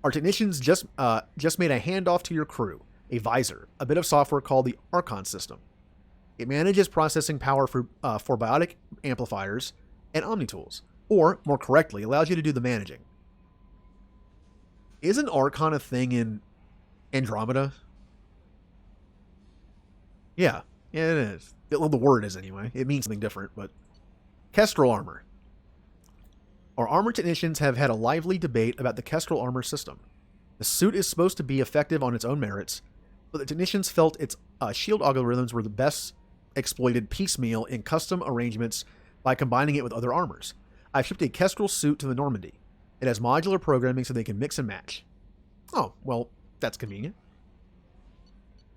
Our technicians just made a handoff to your crew, a visor, a bit of software called the Archon system. It manages processing power for biotic amplifiers and omnitools, or, more correctly, allows you to do the managing. Isn't Archon a thing in Andromeda? Yeah, it is. Well, the word is anyway. It means something different, but... Kestrel armor. Our armor technicians have had a lively debate about the Kestrel armor system. The suit is supposed to be effective on its own merits, but the technicians felt its shield algorithms were the best exploited piecemeal in custom arrangements by combining it with other armors. I've shipped a Kestrel suit to the Normandy. It has modular programming so they can mix and match. Oh, well, that's convenient.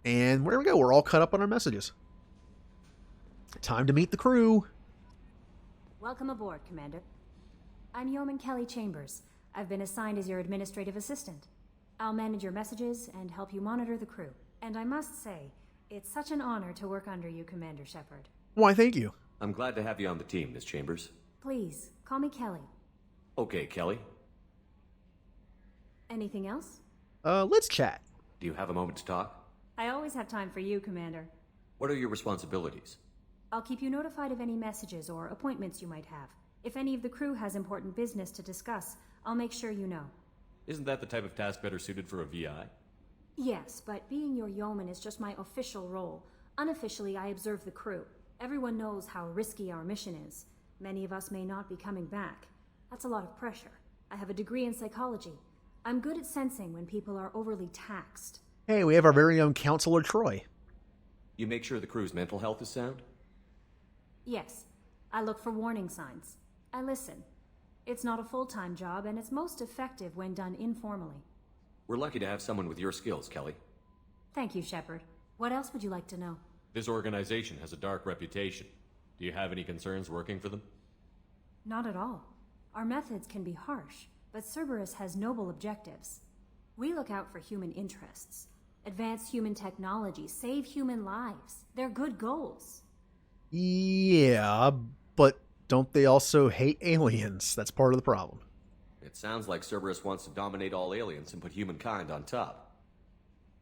And there we go. We're all caught up on our messages. Time to meet the crew. Welcome aboard, Commander. I'm Yeoman Kelly Chambers. I've been assigned as your administrative assistant. I'll manage your messages and help you monitor the crew. And I must say, it's such an honor to work under you, Commander Shepard. Why, thank you. I'm glad to have you on the team, Miss Chambers. Please, call me Kelly. Okay, Kelly. Anything else? Let's chat. Do you have a moment to talk? I always have time for you, Commander. What are your responsibilities? I'll keep you notified of any messages or appointments you might have. If any of the crew has important business to discuss, I'll make sure you know. Isn't that the type of task better suited for a VI? Yes, but being your yeoman is just my official role. Unofficially, I observe the crew. Everyone knows how risky our mission is. Many of us may not be coming back. That's a lot of pressure. I have a degree in psychology. I'm good at sensing when people are overly taxed. Hey, we have our very own Counselor Troy. You make sure the crew's mental health is sound? Yes. I look for warning signs. I listen. It's not a full-time job, and it's most effective when done informally. We're lucky to have someone with your skills, Kelly. Thank you, Shepard. What else would you like to know? This organization has a dark reputation. Do you have any concerns working for them? Not at all. Our methods can be harsh, but Cerberus has noble objectives. We look out for human interests, advance human technology, save human lives. They're good goals. Yeah, but don't they also hate aliens? That's part of the problem. It sounds like Cerberus wants to dominate all aliens and put humankind on top.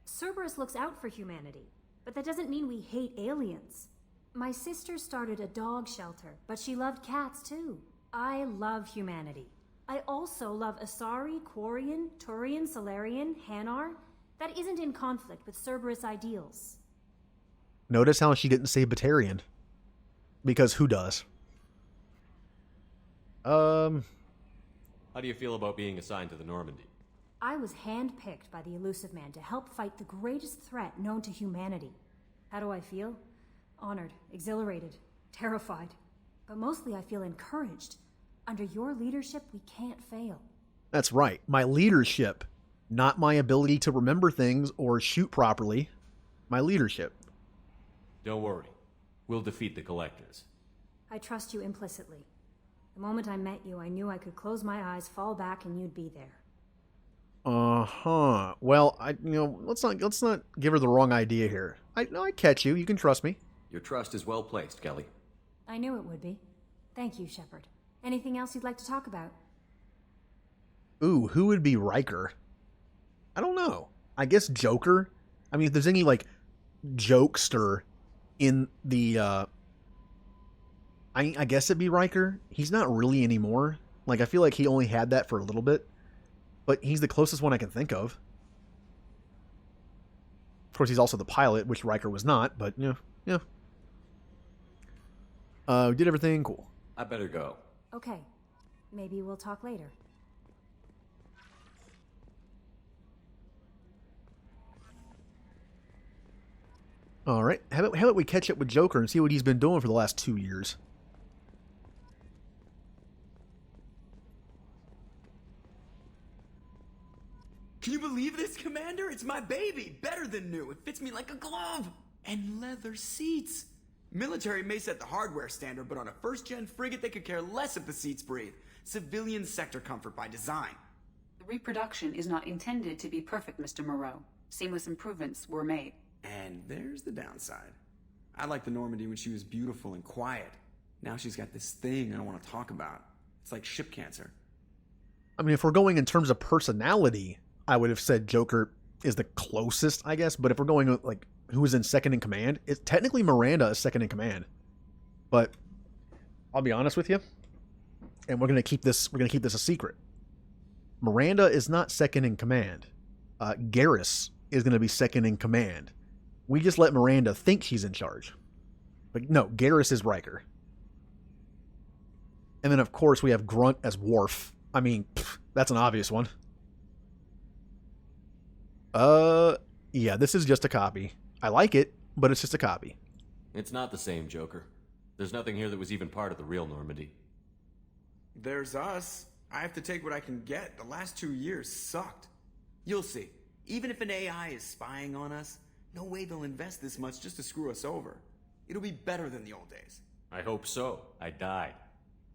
Cerberus looks out for humanity, but that doesn't mean we hate aliens. My sister started a dog shelter, but she loved cats too. I love humanity. I also love Asari, Quarian, Turian, Solarian, Hanar. That isn't in conflict with Cerberus ideals. Notice how she didn't say Batarian. Because who does? How do you feel about being assigned to the Normandy? I was handpicked by the Elusive Man to help fight the greatest threat known to humanity. How do I feel? Honored, exhilarated, terrified. But mostly I feel encouraged. Under your leadership, we can't fail. That's right. My leadership. Not my ability to remember things or shoot properly. My leadership. Don't worry. We'll defeat the Collectors. I trust you implicitly. The moment I met you, I knew I could close my eyes, fall back, and you'd be there. Uh-huh. Well, let's not give her the wrong idea here. I catch you. You can trust me. Your trust is well placed, Kelly. I knew it would be. Thank you, Shepard. Anything else you'd like to talk about? Ooh, who would be Riker? I don't know. I guess Joker. I mean, if there's any, jokester in the, I guess it'd be Riker. He's not really anymore. I feel like he only had that for a little bit. But he's the closest one I can think of. Of course, he's also the pilot, which Riker was not, but, yeah. Did everything cool. I better go. Okay. Maybe we'll talk later. All right. How about we catch up with Joker and see what he's been doing for the last 2 years? Can you believe this, Commander? It's my baby. Better than new. It fits me like a glove. And leather seats. Military may set the hardware standard, but on a first-gen frigate, they could care less if the seats breathe. Civilian sector comfort by design. The reproduction is not intended to be perfect, Mr. Moreau. Seamless improvements were made. And there's the downside. I liked the Normandy when she was beautiful and quiet. Now she's got this thing I don't want to talk about. It's like ship cancer. I mean, if we're going in terms of personality, I would have said Joker is the closest, I guess. But if we're going with, who is in second in command, it's technically Miranda is second in command. But I'll be honest with you, and we're gonna keep this a secret. Miranda is not second in command. Garrus is gonna be second in command. We just let Miranda think she's in charge. But no, Garrus is Riker. And then of course we have Grunt as Worf. I mean, that's an obvious one. Yeah, this is just a copy. I like it, but it's just a copy. It's not the same, Joker. There's nothing here that was even part of the real Normandy. There's us. I have to take what I can get. The last 2 years sucked. You'll see. Even if an AI is spying on us, no way they'll invest this much just to screw us over. It'll be better than the old days. I hope so. I died.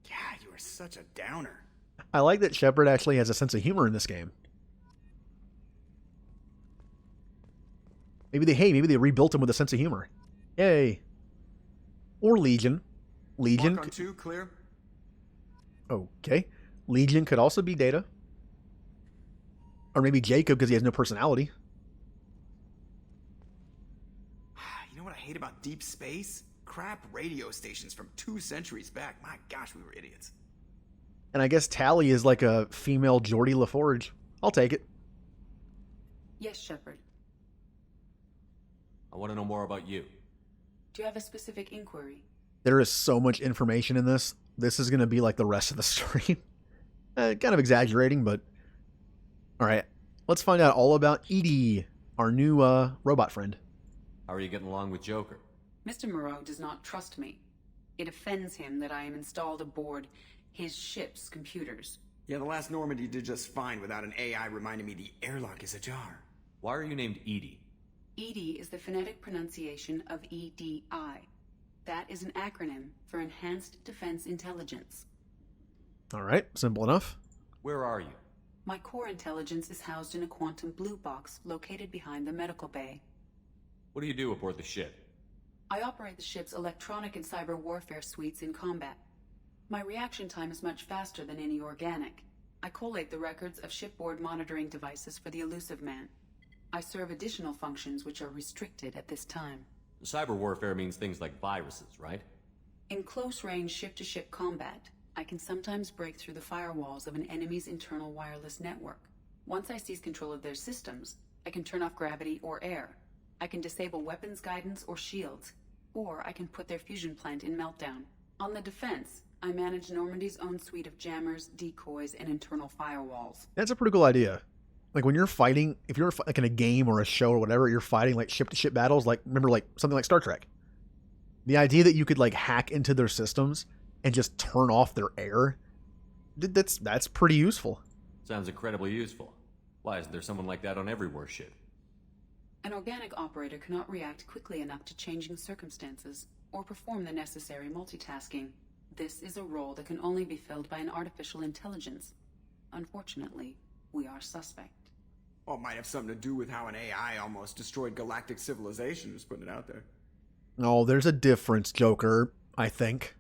Yeah, you are such a downer. I like that Shepard actually has a sense of humor in this game. Maybe they rebuilt him with a sense of humor. Yay. Or Legion. Legion. Mark on 2, clear. Okay. Legion could also be Data. Or maybe Jacob because he has no personality. You know what I hate about deep space? Crap radio stations from 2 centuries back. My gosh, we were idiots. And I guess Tally is like a female Geordie LaForge. I'll take it. Yes, Shepard. I want to know more about you. Do you have a specific inquiry? There is so much information in this. This is going to be like the rest of the story. Kind of exaggerating, but... Alright, let's find out all about Edie, our new robot friend. How are you getting along with Joker? Mr. Moreau does not trust me. It offends him that I am installed aboard his ship's computers. Yeah, the last Normandy did just fine without an AI reminding me the airlock is ajar. Why are you named Edie? EDI is the phonetic pronunciation of EDI. That is an acronym for Enhanced Defense Intelligence. Alright, simple enough. Where are you? My core intelligence is housed in a quantum blue box located behind the medical bay. What do you do aboard the ship? I operate the ship's electronic and cyber warfare suites in combat. My reaction time is much faster than any organic. I collate the records of shipboard monitoring devices for the Elusive Man. I serve additional functions which are restricted at this time. Cyber warfare means things like viruses, right? In close-range ship-to-ship combat, I can sometimes break through the firewalls of an enemy's internal wireless network. Once I seize control of their systems, I can turn off gravity or air. I can disable weapons guidance or shields, or I can put their fusion plant in meltdown. On the defense, I manage Normandy's own suite of jammers, decoys, and internal firewalls. That's a pretty cool idea. Like when you're fighting, if you're like in a game or a show or whatever, you're fighting like ship-to-ship battles, like remember like something like Star Trek. The idea that you could like hack into their systems and just turn off their air, that's pretty useful. Sounds incredibly useful. Why isn't there someone like that on every warship? An organic operator cannot react quickly enough to changing circumstances or perform the necessary multitasking. This is a role that can only be filled by an artificial intelligence. Unfortunately, we are suspect. Well, it might have something to do with how an AI almost destroyed galactic civilization, just putting it out there. Oh, there's a difference, Joker, I think.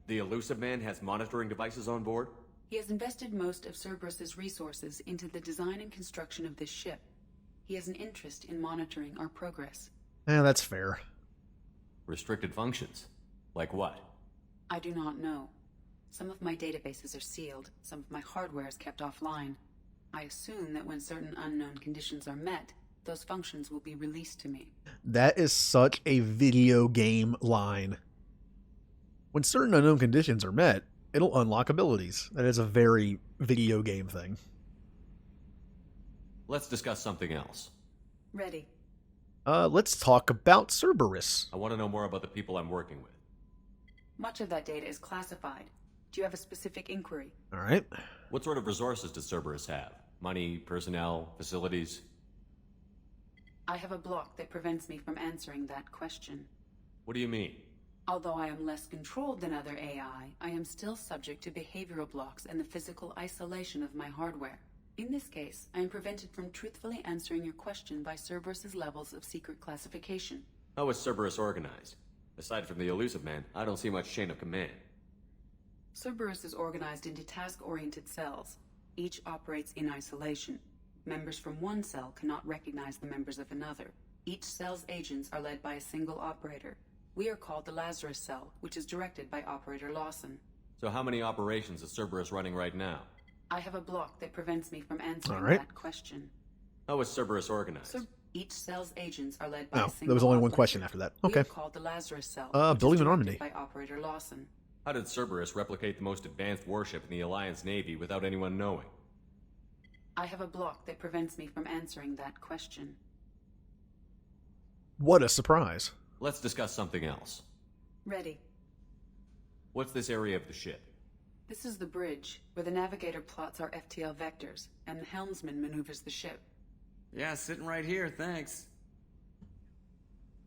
The Elusive Man has monitoring devices on board? He has invested most of Cerberus's resources into the design and construction of this ship. He has an interest in monitoring our progress. That's fair. Restricted functions? Like what? I do not know. Some of my databases are sealed, some of my hardware is kept offline. I assume that when certain unknown conditions are met, those functions will be released to me. That is such a video game line. When certain unknown conditions are met, it'll unlock abilities. That is a very video game thing. Let's discuss something else. Ready. Let's talk about Cerberus. I want to know more about the people I'm working with. Much of that data is classified. Do you have a specific inquiry? All right. What sort of resources does Cerberus have? Money, personnel, facilities? I have a block that prevents me from answering that question. What do you mean? Although I am less controlled than other AI, I am still subject to behavioral blocks and the physical isolation of my hardware. In this case, I am prevented from truthfully answering your question by Cerberus's levels of secret classification. How is Cerberus organized? Aside from the Elusive Man, I don't see much chain of command. Cerberus is organized into task-oriented cells. Each operates in isolation. Members from one cell cannot recognize the members of another. Each cell's agents are led by a single operator. We are called the Lazarus Cell, which is directed by Operator Lawson. So how many operations is Cerberus running right now? I have a block that prevents me from answering that question. How is Cerberus organized? Each cell's agents are led by a single there was only one operator. question after that. Okay. We are called the Lazarus Cell, which building is in directed Normandy. by Operator Lawson. How did Cerberus replicate the most advanced warship in the Alliance Navy without anyone knowing? I have a block that prevents me from answering that question. What a surprise. Let's discuss something else. Ready. What's this area of the ship? This is the bridge, where the navigator plots our FTL vectors, and the helmsman maneuvers the ship. Yeah, sitting right here, thanks.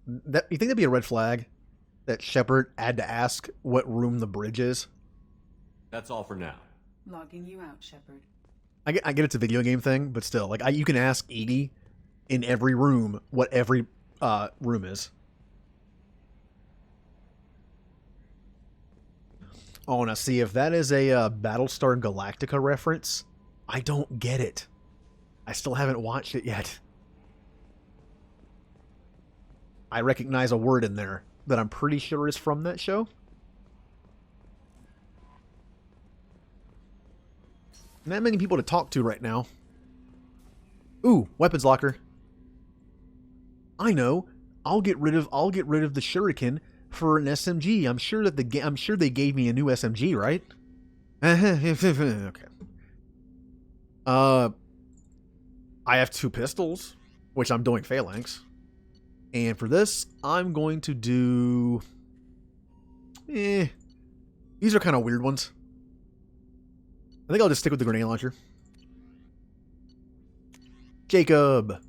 You think that'd be a red flag? That Shepard had to ask what room the bridge is? That's all for now. Logging you out, Shepard. I get it's a video game thing, but still, like you can ask Edie in every room what every room is. Oh, now see, if that is a Battlestar Galactica reference, I don't get it. I still haven't watched it yet. I recognize a word in there that I'm pretty sure is from that show. Not many people to talk to right now. Ooh, weapons locker. I know. I'll get rid of the shuriken for an SMG. I'm sure they gave me a new SMG, right? Okay. I have 2 pistols, which I'm doing phalanx. And for this, I'm going to do... These are kind of weird ones. I think I'll just stick with the grenade launcher. Jacob.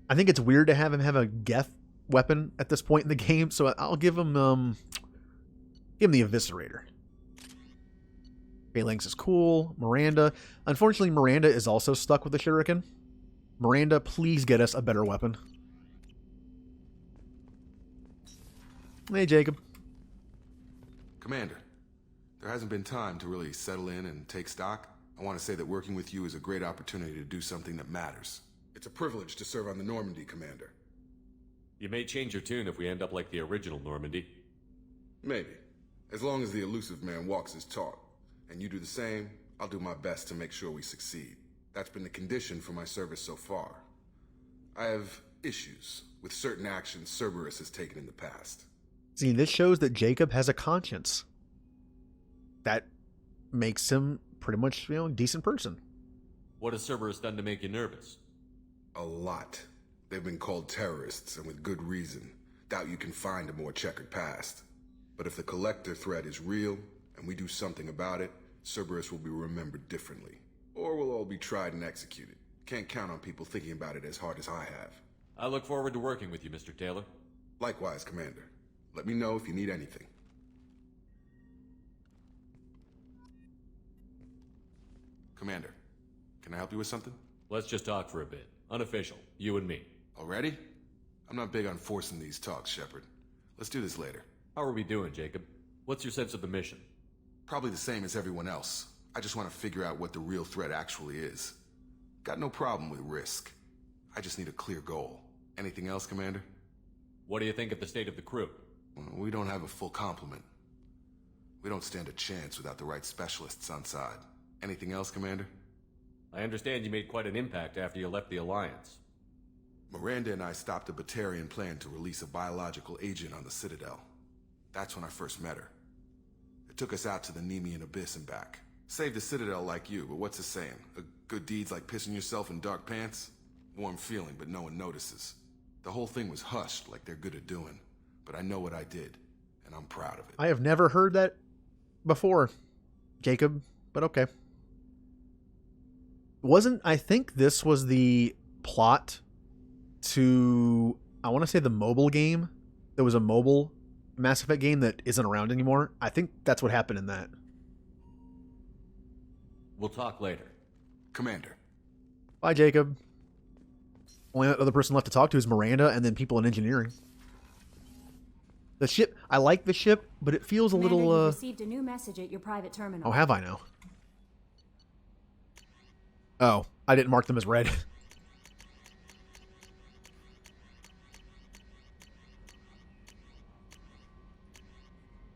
I think it's weird to have him have a Geth weapon at this point in the game, so I'll give him the Eviscerator. Phalanx is cool. Miranda. Unfortunately, Miranda is also stuck with the Shuriken. Miranda, please get us a better weapon. Hey, Jacob. Commander, there hasn't been time to really settle in and take stock. I want to say that working with you is a great opportunity to do something that matters. It's a privilege to serve on the Normandy, Commander. You may change your tune if we end up like the original Normandy. Maybe. As long as the elusive man walks his talk. And you do the same, I'll do my best to make sure we succeed. That's been the condition for my service so far. I have issues with certain actions Cerberus has taken in the past. See, this shows that Jacob has a conscience. That makes him pretty much, a decent person. What has Cerberus done to make you nervous? A lot. They've been called terrorists, and with good reason. Doubt you can find a more checkered past. But if the Collector threat is real, and we do something about it, Cerberus will be remembered differently. Or we'll all be tried and executed. Can't count on people thinking about it as hard as I have. I look forward to working with you, Mr. Taylor. Likewise, Commander. Let me know if you need anything. Commander, can I help you with something? Let's just talk for a bit. Unofficial. You and me. Already? I'm not big on forcing these talks, Shepard. Let's do this later. How are we doing, Jacob? What's your sense of the mission? Probably the same as everyone else. I just want to figure out what the real threat actually is. Got no problem with risk. I just need a clear goal. Anything else, Commander? What do you think of the state of the crew? We don't have a full complement. We don't stand a chance without the right specialists on side. Anything else, Commander? I understand you made quite an impact after you left the Alliance. Miranda and I stopped a Batarian plan to release a biological agent on the Citadel. That's when I first met her. It took us out to the Nemean Abyss and back. Saved the Citadel like you, but what's the saying? A good deed's like pissing yourself in dark pants? Warm feeling, but no one notices. The whole thing was hushed like they're good at doing. But I know what I did, and I'm proud of it. I have never heard that before, Jacob, but okay. I think this was the plot to, I want to say, the mobile game. There was a mobile Mass Effect game that isn't around anymore. I think that's what happened in that. We'll talk later. Commander. Bye, Jacob. Only other person left to talk to is Miranda and then people in engineering. The ship, I like the ship, but it feels Commander, a little, you received a new message at your private terminal. Oh, have I now? Oh, I didn't mark them as red.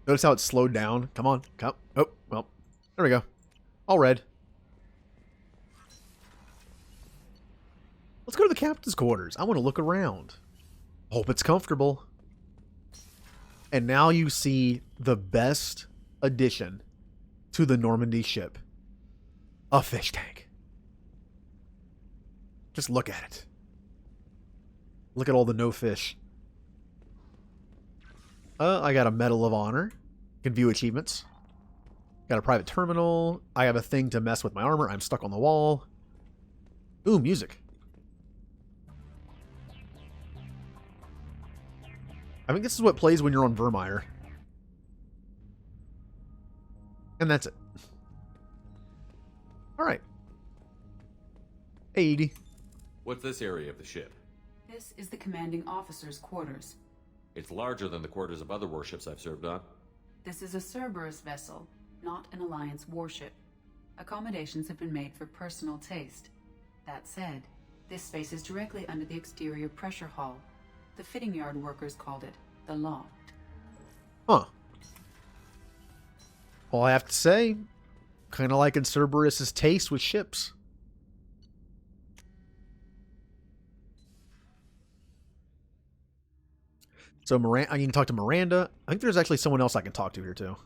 Notice how it slowed down? Come on. Come. Oh, well. There we go. All red. Let's go to the captain's quarters. I want to look around. Hope it's comfortable. And now you see the best addition to the Normandy ship. A fish tank. Just look at it. Look at all the no fish. I got a Medal of Honor. Can view achievements. Got a private terminal. I have a thing to mess with my armor. I'm stuck on the wall. Ooh, music. I think this is what plays when you're on Vermeer. And that's it. Alright. Hey, Edie. What's this area of the ship? This is the commanding officer's quarters. It's larger than the quarters of other warships I've served on. This is a Cerberus vessel, not an Alliance warship. Accommodations have been made for personal taste. That said, this space is directly under the exterior pressure hull. The fitting yard workers called it the loft. Huh. All I have to say, kind of like in Cerberus's taste with ships. So I can talk to Miranda. I think there's actually someone else I can talk to here too.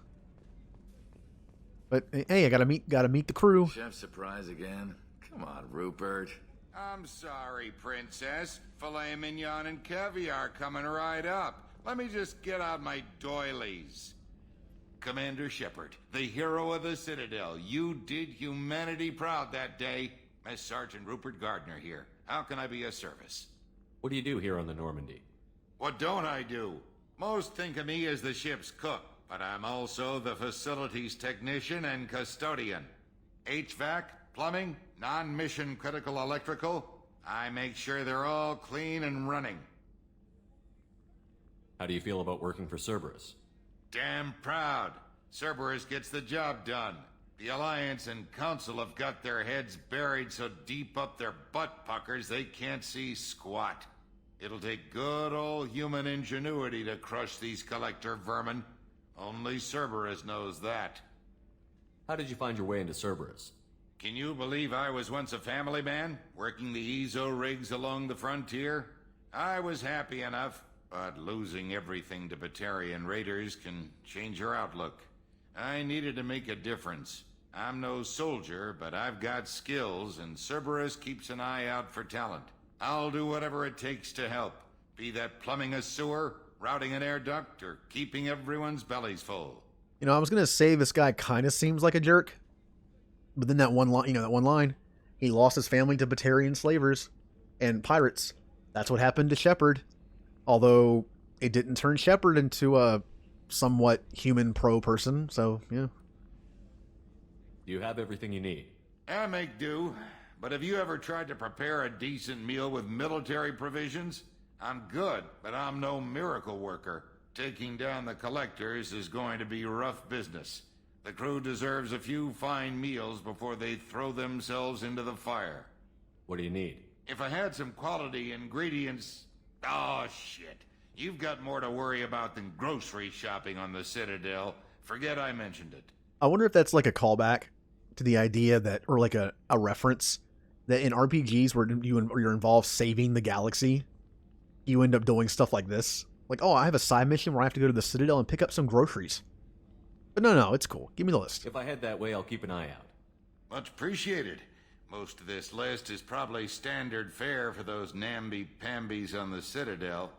But hey, I gotta meet the crew. Chef surprise again? Come on, Rupert. I'm sorry, Princess. Filet mignon and caviar coming right up. Let me just get out my doilies. Commander Shepard, the hero of the Citadel. You did humanity proud that day. Mess Sergeant Rupert Gardner here. How can I be of service? What do you do here on the Normandy? What don't I do? Most think of me as the ship's cook, but I'm also the facilities technician and custodian. HVAC, plumbing, non-mission critical electrical. I make sure they're all clean and running. How do you feel about working for Cerberus? Damn proud. Cerberus gets the job done. The Alliance and Council have got their heads buried so deep up their butt puckers they can't see squat. It'll take good old human ingenuity to crush these collector vermin. Only Cerberus knows that. How did you find your way into Cerberus? Can you believe I was once a family man, working the EZO rigs along the frontier? I was happy enough. But losing everything to Batarian raiders can change your outlook. I needed to make a difference. I'm no soldier, but I've got skills, and Cerberus keeps an eye out for talent. I'll do whatever it takes to help. Be that plumbing a sewer, routing an air duct, or keeping everyone's bellies full. You know, I was going to say this guy kind of seems like a jerk. But then that one line, he lost his family to Batarian slavers and pirates. That's what happened to Shepard. Although it didn't turn Shepard into a somewhat human pro person, so yeah. Do you have everything you need? I make do, but have you ever tried to prepare a decent meal with military provisions? I'm good, but I'm no miracle worker. Taking down the collectors is going to be rough business. The crew deserves a few fine meals before they throw themselves into the fire. What do you need? If I had some quality ingredients... Oh, shit. You've got more to worry about than grocery shopping on the Citadel. Forget I mentioned it. I wonder if that's like a callback to the idea that, or like a reference, that in RPGs where you're involved saving the galaxy, you end up doing stuff like this. Like, oh, I have a side mission where I have to go to the Citadel and pick up some groceries. But no, it's cool. Give me the list. If I head that way, I'll keep an eye out. Much appreciated. Most of this list is probably standard fare for those namby-pambies on the Citadel.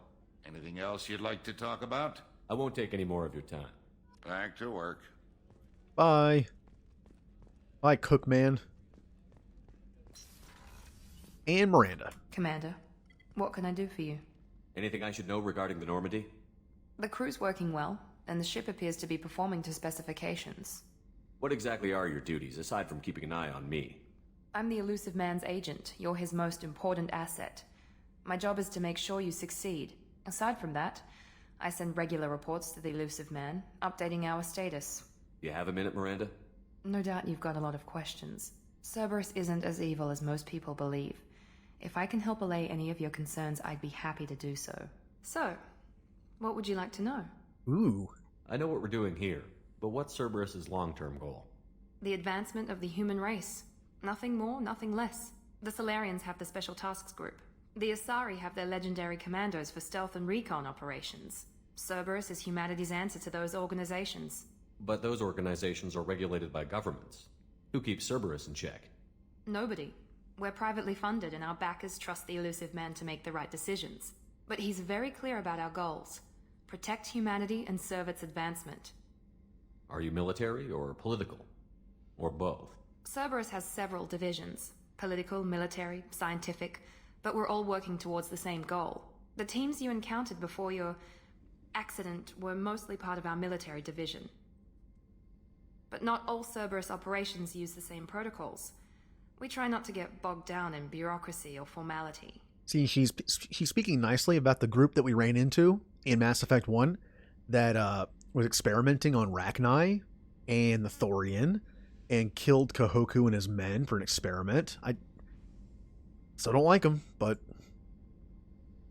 Anything else you'd like to talk about? I won't take any more of your time. Back to work. Bye. Bye, Cookman. And Miranda. Commander, what can I do for you? Anything I should know regarding the Normandy? The crew's working well, and the ship appears to be performing to specifications. What exactly are your duties, aside from keeping an eye on me? I'm the Elusive Man's agent. You're his most important asset. My job is to make sure you succeed. Aside from that, I send regular reports to the Elusive Man, updating our status. You have a minute, Miranda? No doubt you've got a lot of questions. Cerberus isn't as evil as most people believe. If I can help allay any of your concerns, I'd be happy to do so. So, what would you like to know? Ooh. I know what we're doing here, but what's Cerberus's long-term goal? The advancement of the human race. Nothing more, nothing less. The Solarians have the Special Tasks Group. The Asari have their legendary commandos for stealth and recon operations. Cerberus is humanity's answer to those organizations. But those organizations are regulated by governments. Who keeps Cerberus in check? Nobody. We're privately funded and our backers trust the Elusive Man to make the right decisions. But he's very clear about our goals. Protect humanity and serve its advancement. Are you military or political? Or both? Cerberus has several divisions. Political, military, scientific, but we're all working towards the same goal. The teams you encountered before your accident were mostly part of our military division. But not all Cerberus operations use the same protocols. We try not to get bogged down in bureaucracy or formality. See, she's speaking nicely about the group that we ran into in Mass Effect 1 that was experimenting on Rachni and the Thorian and killed Kahoku and his men for an experiment. I still don't like them, but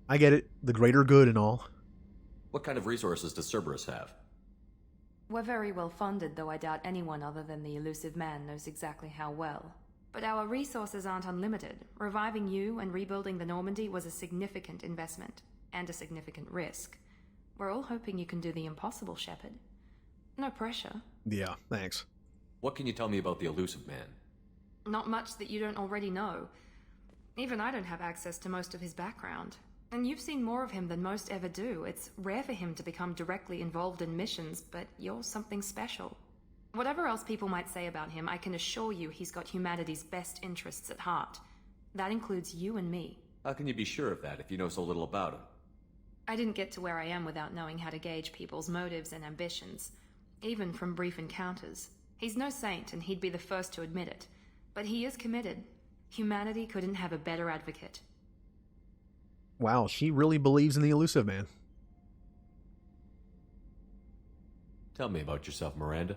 I get it. The greater good and all. What kind of resources does Cerberus have? We're very well funded, though I doubt anyone other than the Elusive Man knows exactly how well. But our resources aren't unlimited. Reviving you and rebuilding the Normandy was a significant investment, and a significant risk. We're all hoping you can do the impossible, Shepard. No pressure. Yeah, thanks. What can you tell me about the Elusive Man? Not much that you don't already know. Even I don't have access to most of his background. And you've seen more of him than most ever do. It's rare for him to become directly involved in missions, but you're something special. Whatever else people might say about him, I can assure you he's got humanity's best interests at heart. That includes you and me. How can you be sure of that if you know so little about him? I didn't get to where I am without knowing how to gauge people's motives and ambitions, even from brief encounters. He's no saint, and he'd be the first to admit it. But he is committed. Humanity couldn't have a better advocate. Wow, she really believes in the elusive man. Tell me about yourself, Miranda.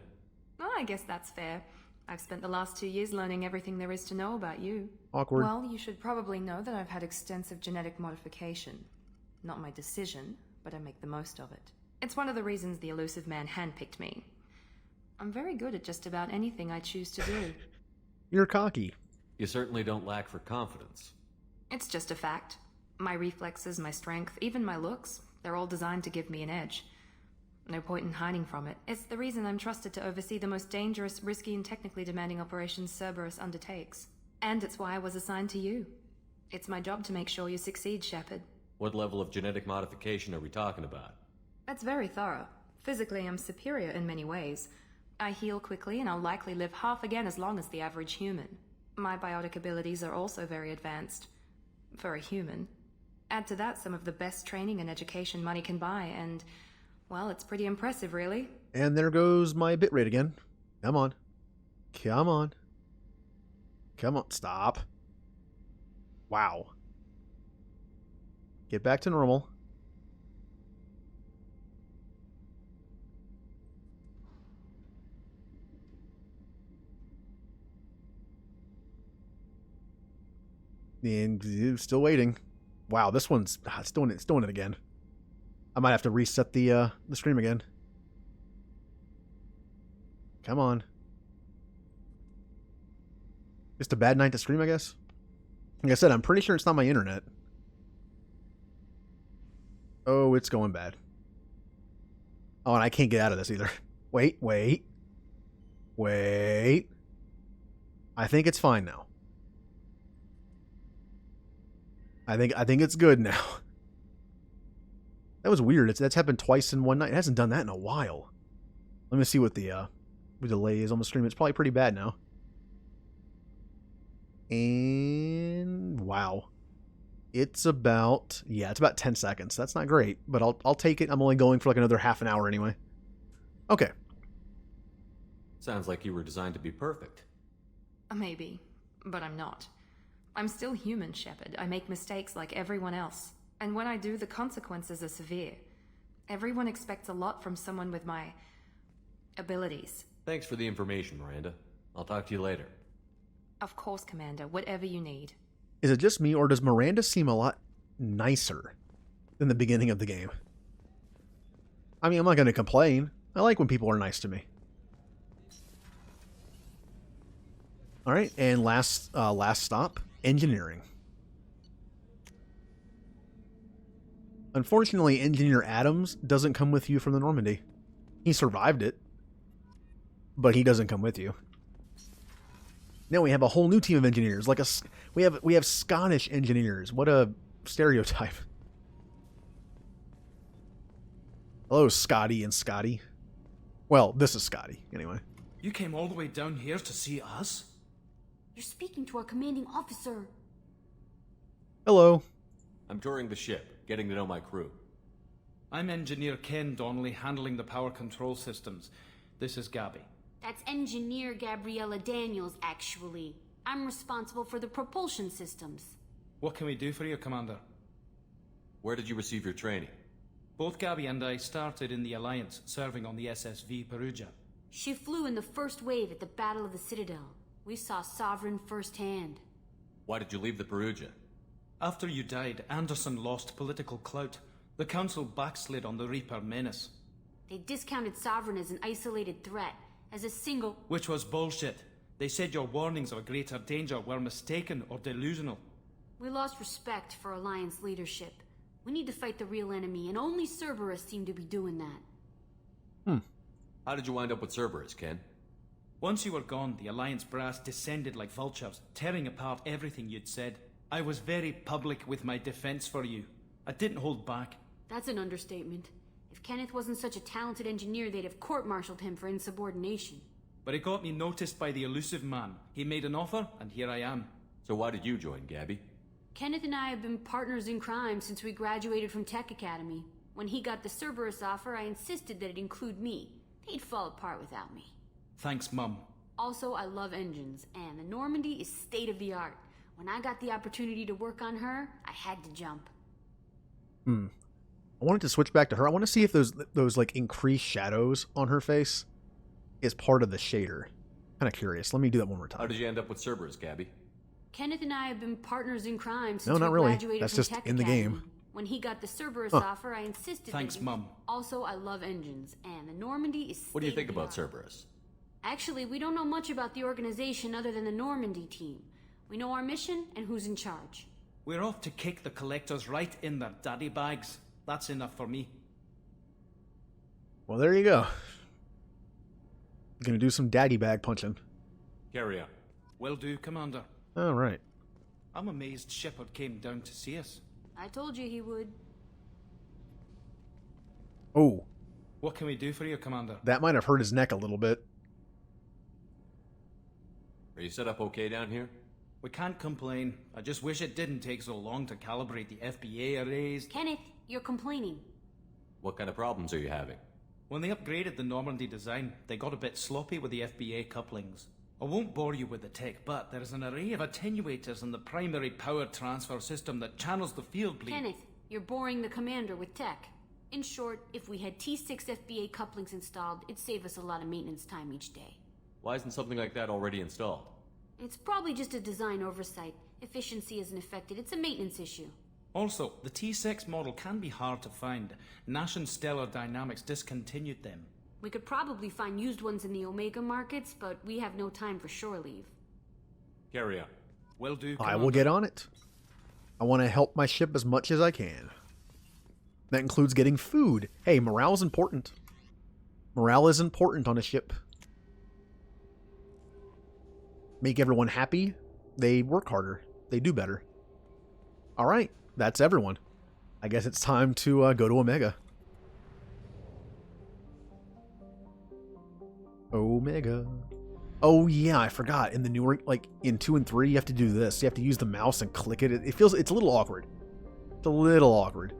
Well, I guess that's fair. I've spent the last 2 years learning everything there is to know about you. Awkward. Well, you should probably know that I've had extensive genetic modification. Not my decision, but I make the most of it. It's one of the reasons the elusive man handpicked me. I'm very good at just about anything I choose to do. You're cocky. You certainly don't lack for confidence. It's just a fact. My reflexes, my strength, even my looks, they're all designed to give me an edge. No point in hiding from it. It's the reason I'm trusted to oversee the most dangerous, risky, and technically demanding operations Cerberus undertakes. And it's why I was assigned to you. It's my job to make sure you succeed, Shepard. What level of genetic modification are we talking about? That's very thorough. Physically, I'm superior in many ways. I heal quickly, and I'll likely live half again as long as the average human. My biotic abilities are also very advanced. For a human. Add to that some of the best training and education money can buy, and, well, it's pretty impressive, really. And there goes my bitrate again. Come on. Come on. Come on. Stop. Wow. Get back to normal. And still waiting. Wow, this one's it's doing it again. I might have to reset the stream again. Come on. Just a bad night to stream, I guess. Like I said, I'm pretty sure it's not my internet. Oh, it's going bad. Oh, and I can't get out of this either. Wait. I think it's fine now. I think it's good now. That was weird. That's happened twice in one night. It hasn't done that in a while. Let me see what the delay is on the stream. It's probably pretty bad now. And wow. It's about 10 seconds. That's not great, but I'll take it. I'm only going for like another half an hour anyway. Okay. Sounds like you were designed to be perfect. Maybe, but I'm not. I'm still human, Shepard. I make mistakes like everyone else. And when I do, the consequences are severe. Everyone expects a lot from someone with my abilities. Thanks for the information, Miranda. I'll talk to you later. Of course, Commander. Whatever you need. Is it just me, or does Miranda seem a lot nicer than the beginning of the game? I mean, I'm not going to complain. I like when people are nice to me. All right, and last stop, engineering. Unfortunately, Engineer Adams doesn't come with you from the Normandy. He survived it, but he doesn't come with you. Now we have a whole new team of engineers. We have Scottish engineers. What a stereotype. Hello, Scotty and Scotty. Well, this is Scotty, anyway. You came all the way down here to see us? You're speaking to our commanding officer. Hello. I'm touring the ship, getting to know my crew. I'm Engineer Ken Donnelly, handling the power control systems. This is Gabby. That's Engineer Gabriella Daniels, actually. I'm responsible for the propulsion systems. What can we do for you, Commander? Where did you receive your training? Both Gabby and I started in the Alliance, serving on the SSV Perugia. She flew in the first wave at the Battle of the Citadel. We saw Sovereign firsthand. Why did you leave the Perugia? After you died, Anderson lost political clout. The Council backslid on the Reaper menace. They discounted Sovereign as an isolated threat, as a single... Which was bullshit. They said your warnings of a greater danger were mistaken or delusional. We lost respect for Alliance leadership. We need to fight the real enemy, and only Cerberus seem to be doing that. How did you wind up with Cerberus, Ken? Once you were gone, the Alliance brass descended like vultures, tearing apart everything you'd said. I was very public with my defense for you. I didn't hold back. That's an understatement. If Kenneth wasn't such a talented engineer, they'd have court-martialed him for insubordination. But it got me noticed by the elusive man. He made an offer, and here I am. So why did you join, Gabby? Kenneth and I have been partners in crime since we graduated from Tech Academy. When he got the Cerberus offer, I insisted that it include me. They'd fall apart without me. Thanks, Mum. Also, I love engines, and the Normandy is state-of-the-art. When I got the opportunity to work on her, I had to jump. I wanted to switch back to her. I want to see if those like increased shadows on her face is part of the shader. Kind of curious. Let me do that one more time. How did you end up with Cerberus, Gabby? Kenneth and I have been partners in crime since No, not we really. graduated That's from just Tech in the Academy. game. When he got the Cerberus offer, I insisted Thanks, Mum. Also, I love engines, and the Normandy is What do you think about state-of-the-art. Cerberus? Actually, we don't know much about the organization other than the Normandy team. We know our mission and who's in charge. We're off to kick the collectors right in their daddy bags. That's enough for me. Well, there you go. Gonna do some daddy bag punching. Carry on. Will do, Commander. All right. I'm amazed Shepard came down to see us. I told you he would. Oh, What can we do for you, Commander? that might have hurt his neck a little bit. Are you set up okay down here? We can't complain. I just wish it didn't take so long to calibrate the FBA arrays. Kenneth, you're complaining. What kind of problems are you having? When they upgraded the Normandy design, they got a bit sloppy with the FBA couplings. I won't bore you with the tech, but there is an array of attenuators in the primary power transfer system that channels the field bleed. Kenneth, you're boring the commander with tech. In short, if we had T6 FBA couplings installed, it'd save us a lot of maintenance time each day. Why isn't something like that already installed? It's probably just a design oversight. Efficiency isn't affected. It's a maintenance issue. Also, the T6 model can be hard to find. Nash and Stellar Dynamics discontinued them. We could probably find used ones in the Omega markets, but we have no time for shore leave. Carry on. Will do, I will get on it. I want to help my ship as much as I can. That includes getting food. Hey, morale is important. Morale is important on a ship. Make everyone happy. They work harder. They do better. All right, that's everyone. I guess it's time to go to Omega. Omega. Oh yeah, I forgot. In the newer, like in 2 and 3, you have to do this. You have to use the mouse and click it. It's a little awkward. It's a little awkward.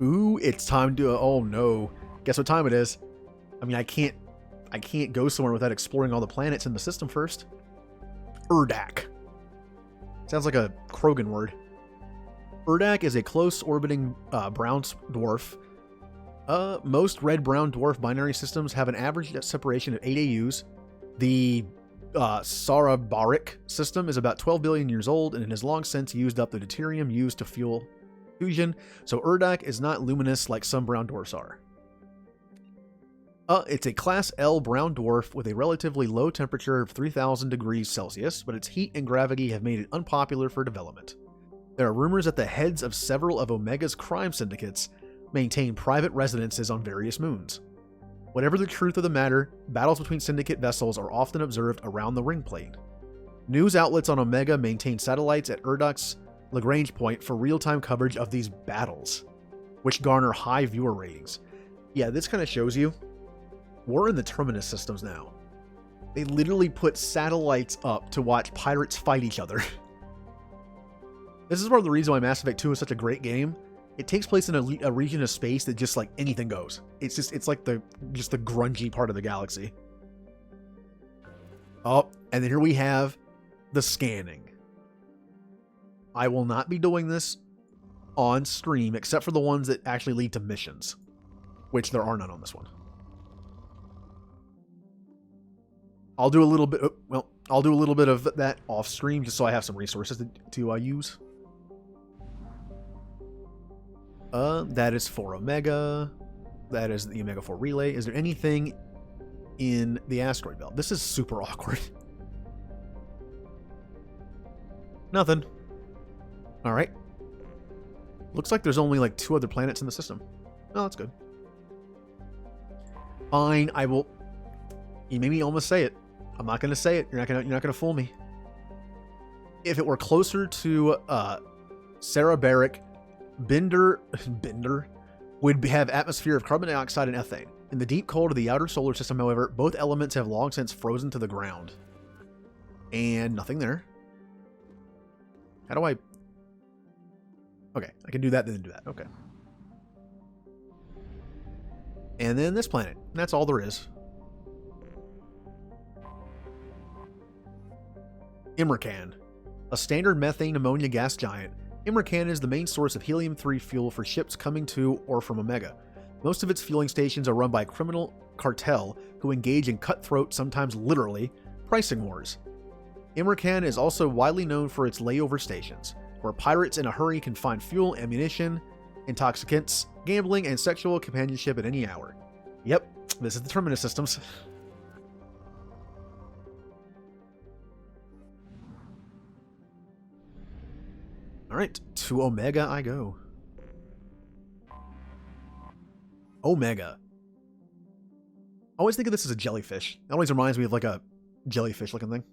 Ooh, it's time to. Oh no! Guess what time it is? I mean, I can't go somewhere without exploring all the planets in the system first. Urdak. Sounds like a Krogan word. Urdak is a close orbiting brown dwarf. Most red-brown dwarf binary systems have an average separation of 8 AUs. The Sarabaric system is about 12 billion years old and has long since used up the deuterium used to fuel fusion, so Urdak is not luminous like some brown dwarfs are. It's a Class L brown dwarf with a relatively low temperature of 3,000 degrees Celsius, but its heat and gravity have made it unpopular for development. There are rumors that the heads of several of Omega's crime syndicates maintain private residences on various moons. Whatever the truth of the matter, battles between syndicate vessels are often observed around the ring plane. News outlets on Omega maintain satellites at Urdak's Lagrange point for real-time coverage of these battles, which garner high viewer ratings. Yeah, this kind of shows you we're in the Terminus systems now. They literally put satellites up to watch pirates fight each other. This is part of the reason why Mass Effect 2 is such a great game. It takes place in a region of space that just like anything goes. It's like the grungy part of the galaxy. Oh, and then here we have the scanning. I will not be doing this on stream except for the ones that actually lead to missions, which there are none on this one. I'll do a little bit. I'll do a little bit of that off stream just so I have some resources to use. That is for Omega. That is the Omega 4 relay. Is there anything in the asteroid belt? This is super awkward. Nothing. All right. Looks like there's only like 2 other planets in the system. Oh, that's good. Fine, I will. You made me almost say it. I'm not gonna say it. You're not gonna fool me. if it were closer to Cerebaric, Bender would have atmosphere of carbon dioxide and ethane. In the deep cold of the outer solar system, however, both elements have long since frozen to the ground. And nothing there. How do I... Okay, I can do that, then do that. Okay. And then this planet. That's all there is. Imrican. A standard methane ammonia gas giant, Imrican is the main source of helium-3 fuel for ships coming to or from Omega. Most of its fueling stations are run by a criminal cartel who engage in cutthroat, sometimes literally, pricing wars. Imrican is also widely known for its layover stations, where pirates in a hurry can find fuel, ammunition, intoxicants, gambling, and sexual companionship at any hour. Yep, this is the Terminus systems. Alright, to Omega I go. Omega. I always think of this as a jellyfish. It always reminds me of like a jellyfish looking thing.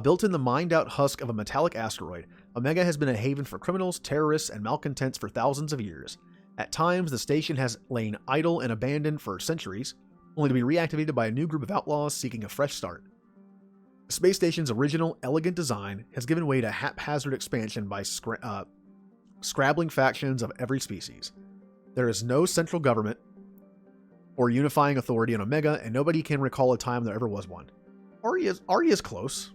Built in the mined-out husk of a metallic asteroid, Omega has been a haven for criminals, terrorists, and malcontents for thousands of years. At times, the station has lain idle and abandoned for centuries, only to be reactivated by a new group of outlaws seeking a fresh start. The space station's original, elegant design has given way to haphazard expansion by scrabbling factions of every species. There is no central government or unifying authority on Omega, and nobody can recall a time there ever was one. Ari is close.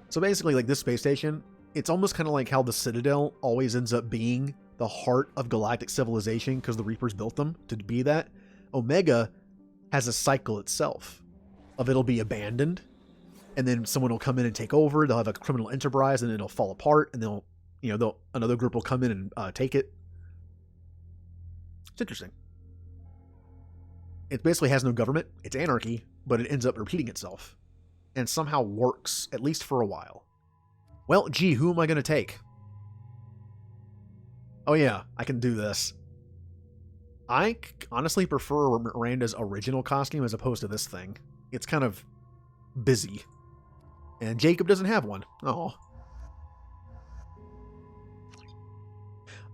So basically, like this space station, it's almost kind of like how the Citadel always ends up being the heart of galactic civilization because the Reapers built them to be that. Omega has a cycle itself of it'll be abandoned, and then someone will come in and take over. They'll have a criminal enterprise, and it'll fall apart, and another group will come in and take it. It's interesting. It basically has no government. It's anarchy, but it ends up repeating itself, and somehow works at least for a while. Well, gee, who am I going to take? Oh yeah, I can do this. I honestly prefer Miranda's original costume as opposed to this thing. It's kind of busy. And Jacob doesn't have one. Oh.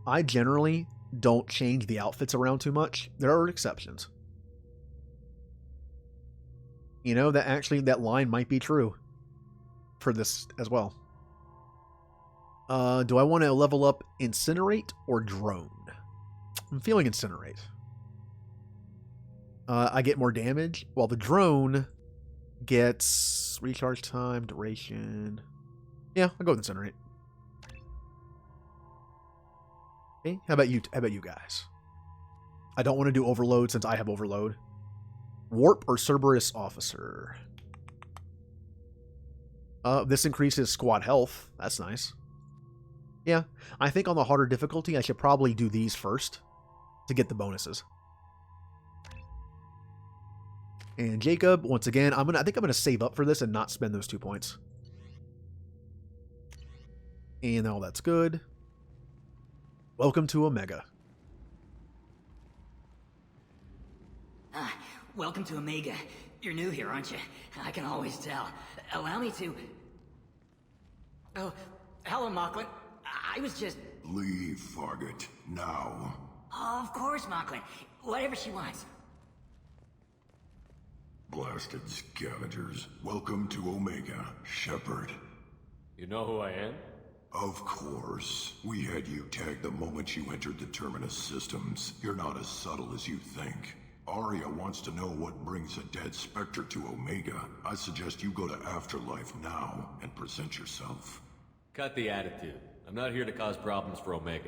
I generally don't change the outfits around too much. There are exceptions. You know, that line might be true for this as well. Do I want to level up Incinerate or Drone? I'm feeling Incinerate. I get more damage, while the Drone gets recharge time, duration. Yeah, I'll go with Incinerate. Okay, how about you guys? I don't want to do Overload since I have Overload. Warp or Cerberus Officer? This increases squad health. That's nice. Yeah, I think on the harder difficulty, I should probably do these first to get the bonuses. And Jacob, once again, I think I'm gonna save up for this and not spend those 2 points. And all that's good. Welcome to Omega. Welcome to Omega. You're new here, aren't you? I can always tell. Allow me to... Oh, hello, Mocklin. I was just... Leave, Fargate. Now. Oh, of course, Mocklin. Whatever she wants. Blasted scavengers. Welcome to Omega, Shepard. You know who I am? Of course. We had you tagged the moment you entered the Terminus systems. You're not as subtle as you think. Arya wants to know what brings a dead Spectre to Omega. I suggest you go to Afterlife now and present yourself. Cut the attitude. I'm not here to cause problems for Omega.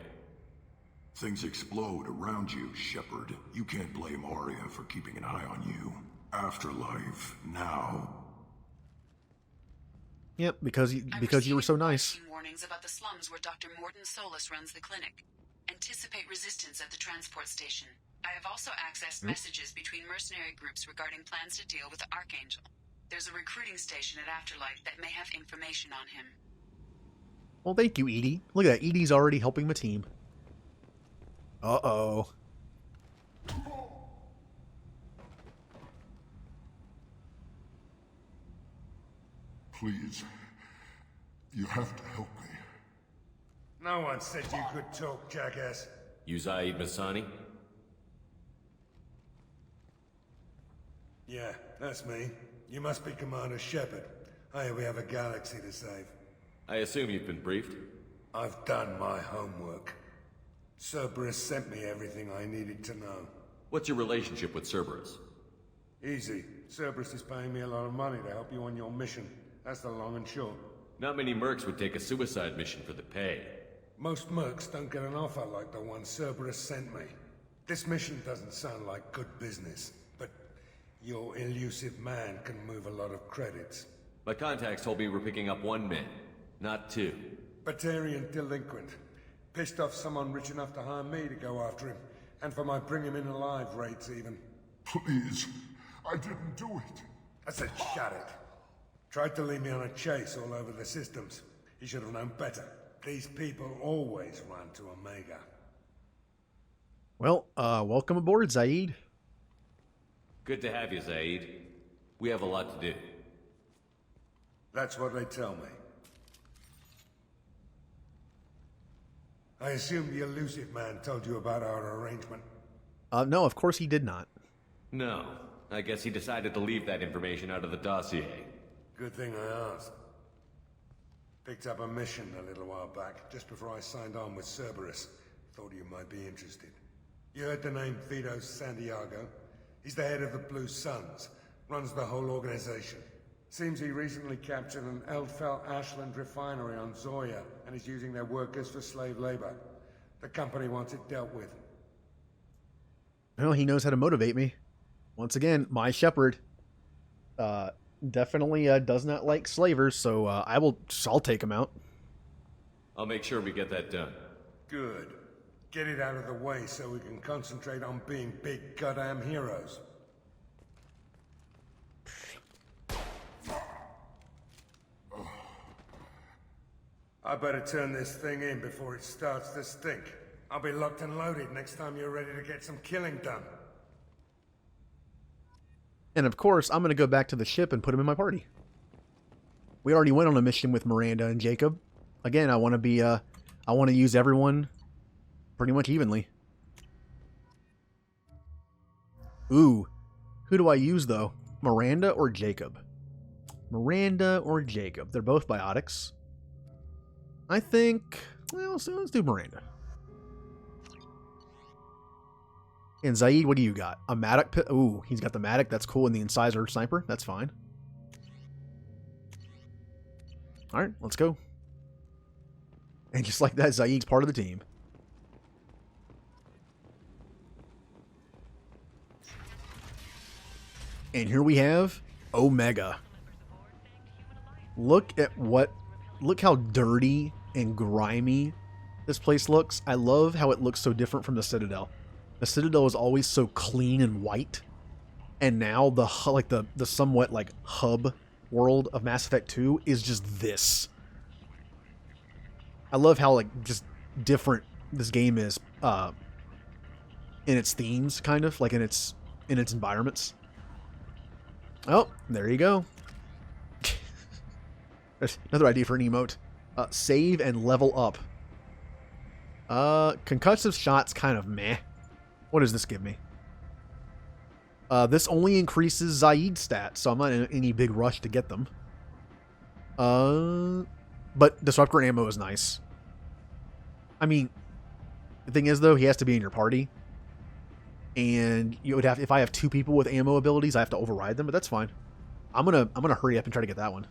Things explode around you, Shepard. You can't blame Arya for keeping an eye on you. Afterlife now. Yep, because you were so nice. Warnings about the slums where Dr. Morton Solus runs the clinic. Anticipate resistance at the transport station. I have also accessed messages between mercenary groups regarding plans to deal with the Archangel. There's a recruiting station at Afterlife that may have information on him. Well, thank you, Edie. Look at that. Edie's already helping my team. Uh-oh. Please. You have to help me. No one said you could talk, jackass. You Zaid Masani? Yeah, that's me. You must be Commander Shepard. Hey, we have a galaxy to save. I assume you've been briefed? I've done my homework. Cerberus sent me everything I needed to know. What's your relationship with Cerberus? Easy. Cerberus is paying me a lot of money to help you on your mission. That's the long and short. Not many mercs would take a suicide mission for the pay. Most mercs don't get an offer like the one Cerberus sent me. This mission doesn't sound like good business, but your elusive man can move a lot of credits. My contacts told me we're picking up 1 man, not 2. Batarian delinquent. Pissed off someone rich enough to hire me to go after him, and for my bring him in alive rates even. Please, I didn't do it. I said shut it. Tried to lead me on a chase all over the systems. He should have known better. These people always run to Omega. Well, welcome aboard, Zaid. Good to have you, Zaid. We have a lot to do. That's what they tell me. I assume the elusive man told you about our arrangement. No, of course he did not. No. I guess he decided to leave that information out of the dossier. Good thing I asked. Picked up a mission a little while back, just before I signed on with Cerberus. Thought you might be interested. You heard the name Vito Santiago? He's the head of the Blue Suns, runs the whole organization. Seems he recently captured an Eldfell Ashland refinery on Zoya, and is using their workers for slave labor. The company wants it dealt with. Well, he knows how to motivate me. Once again, my Shepard definitely does not like slavers, so I'll take him out. I'll make sure we get that done. Good. Get it out of the way so we can concentrate on being big goddamn heroes. I better turn this thing in before it starts to stink. I'll be locked and loaded next time you're ready to get some killing done. And of course, I'm going to go back to the ship and put him in my party. We already went on a mission with Miranda and Jacob. Again, I want to use everyone pretty much evenly. Ooh, who do I use though? Miranda or Jacob? Miranda or Jacob? They're both biotics. I think, well, so let's do Miranda. And Zaid, what do you got? A Matic? Ooh, he's got the Matic. That's cool. And the Incisor Sniper. That's fine. All right, let's go. And just like that, Zaid's part of the team. And here we have Omega. Look how dirty and grimy this place looks. I love how it looks so different from the Citadel. The Citadel is always so clean and white, and now the somewhat like hub world of Mass Effect 2 is just this. I love how like just different this game is in its themes, kind of like in its environments. Oh, there you go. There's another idea for an emote. Save and level up. Concussive shots kind of meh. What does this give me? This only increases Zaid's stats, so I'm not in any big rush to get them. But Disruptor ammo is nice. I mean, the thing is though, he has to be in your party. And you would have, if I have 2 people with ammo abilities, I have to override them, but that's fine. I'm gonna hurry up and try to get that one.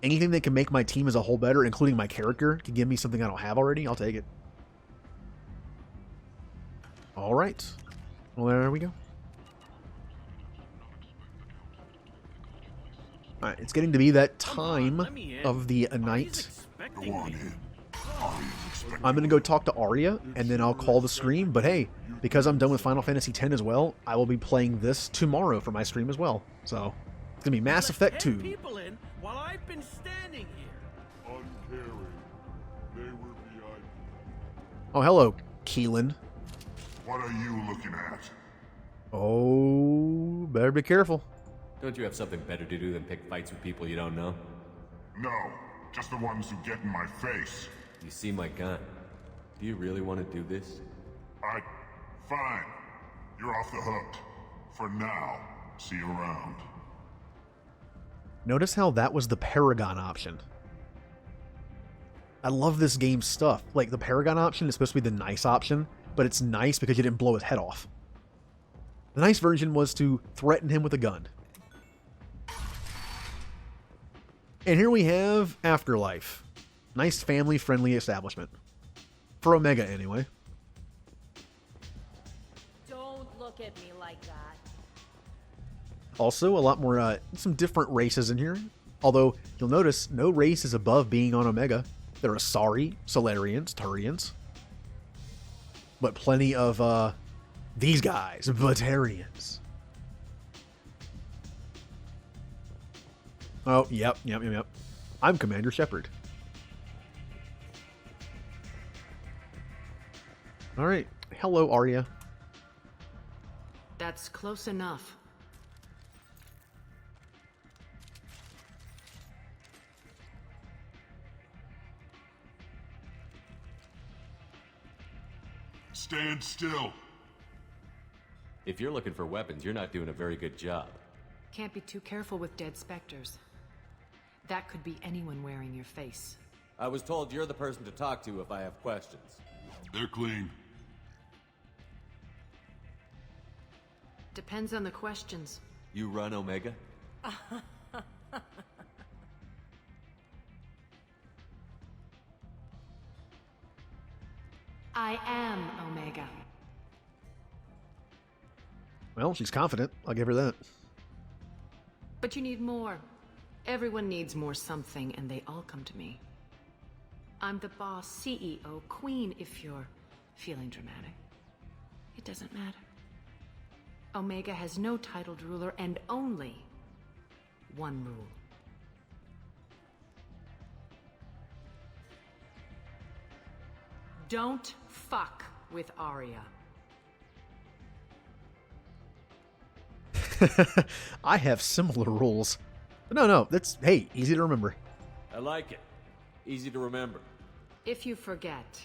Anything that can make my team as a whole better, including my character, can give me something I don't have already, I'll take it. Alright. Well, there we go. Alright, it's getting to be that time of the night. Go on in. I'm going to go talk to Arya, and then I'll call the stream. But hey, because I'm done with Final Fantasy X as well, I will be playing this tomorrow for my stream as well. So, it's going to be Mass Effect 2. People in while I've been standing here. Uncaring. They were VIP. Oh, hello, Keelan. What are you looking at? Oh, better be careful. Don't you have something better to do than pick fights with people you don't know? No, just the ones who get in my face. You see my gun. Do you really want to do this? Fine. You're off the hook. For now. See you around. Notice how that was the Paragon option. I love this game's stuff. Like, the Paragon option is supposed to be the nice option, but it's nice because you didn't blow his head off. The nice version was to threaten him with a gun. And here we have Afterlife. Nice family-friendly establishment. For Omega, anyway. Don't look at me like that. Also, a lot more, some different races in here. Although, you'll notice, no race is above being on Omega. There are Asari, Solarians, Turians. But plenty of, these guys, Batarians. Oh, yep. I'm Commander Shepard. Alright. Hello, Arya. That's close enough. Stand still. If you're looking for weapons, you're not doing a very good job. Can't be too careful with dead specters. That could be anyone wearing your face. I was told you're the person to talk to if I have questions. They're clean. Depends on the questions. You run Omega? I am Omega. Well, she's confident. I'll give her that. But you need more. Everyone needs more something, and they all come to me. I'm the boss, CEO, queen, if you're feeling dramatic. It doesn't matter. Omega has no titled ruler and only one rule. Don't fuck with Arya. I have similar rules. But no, that's, hey, easy to remember. I like it. Easy to remember. If you forget,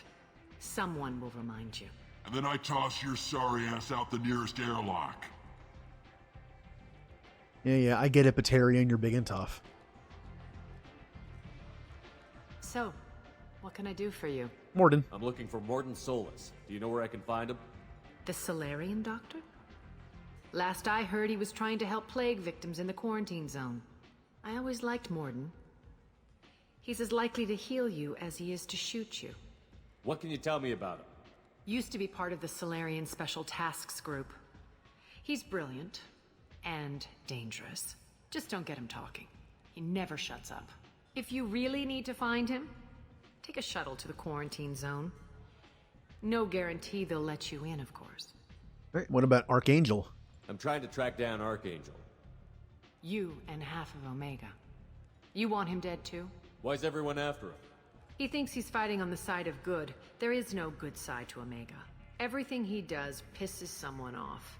someone will remind you. And then I toss your sorry ass out the nearest airlock. Yeah, I get it, Batarian, you're big and tough. So, what can I do for you? Morden. I'm looking for Morden Solus. Do you know where I can find him? The Solarian doctor? Last I heard, he was trying to help plague victims in the quarantine zone. I always liked Morden. He's as likely to heal you as he is to shoot you. What can you tell me about him? Used to be part of the Solarian Special Tasks Group. He's brilliant and dangerous. Just don't get him talking. He never shuts up. If you really need to find him, take a shuttle to the quarantine zone. No guarantee they'll let you in, of course. All right, what about Archangel? I'm trying to track down Archangel. You and half of Omega. You want him dead too? Why is everyone after him? He thinks he's fighting on the side of good. There is no good side to Omega. Everything he does pisses someone off.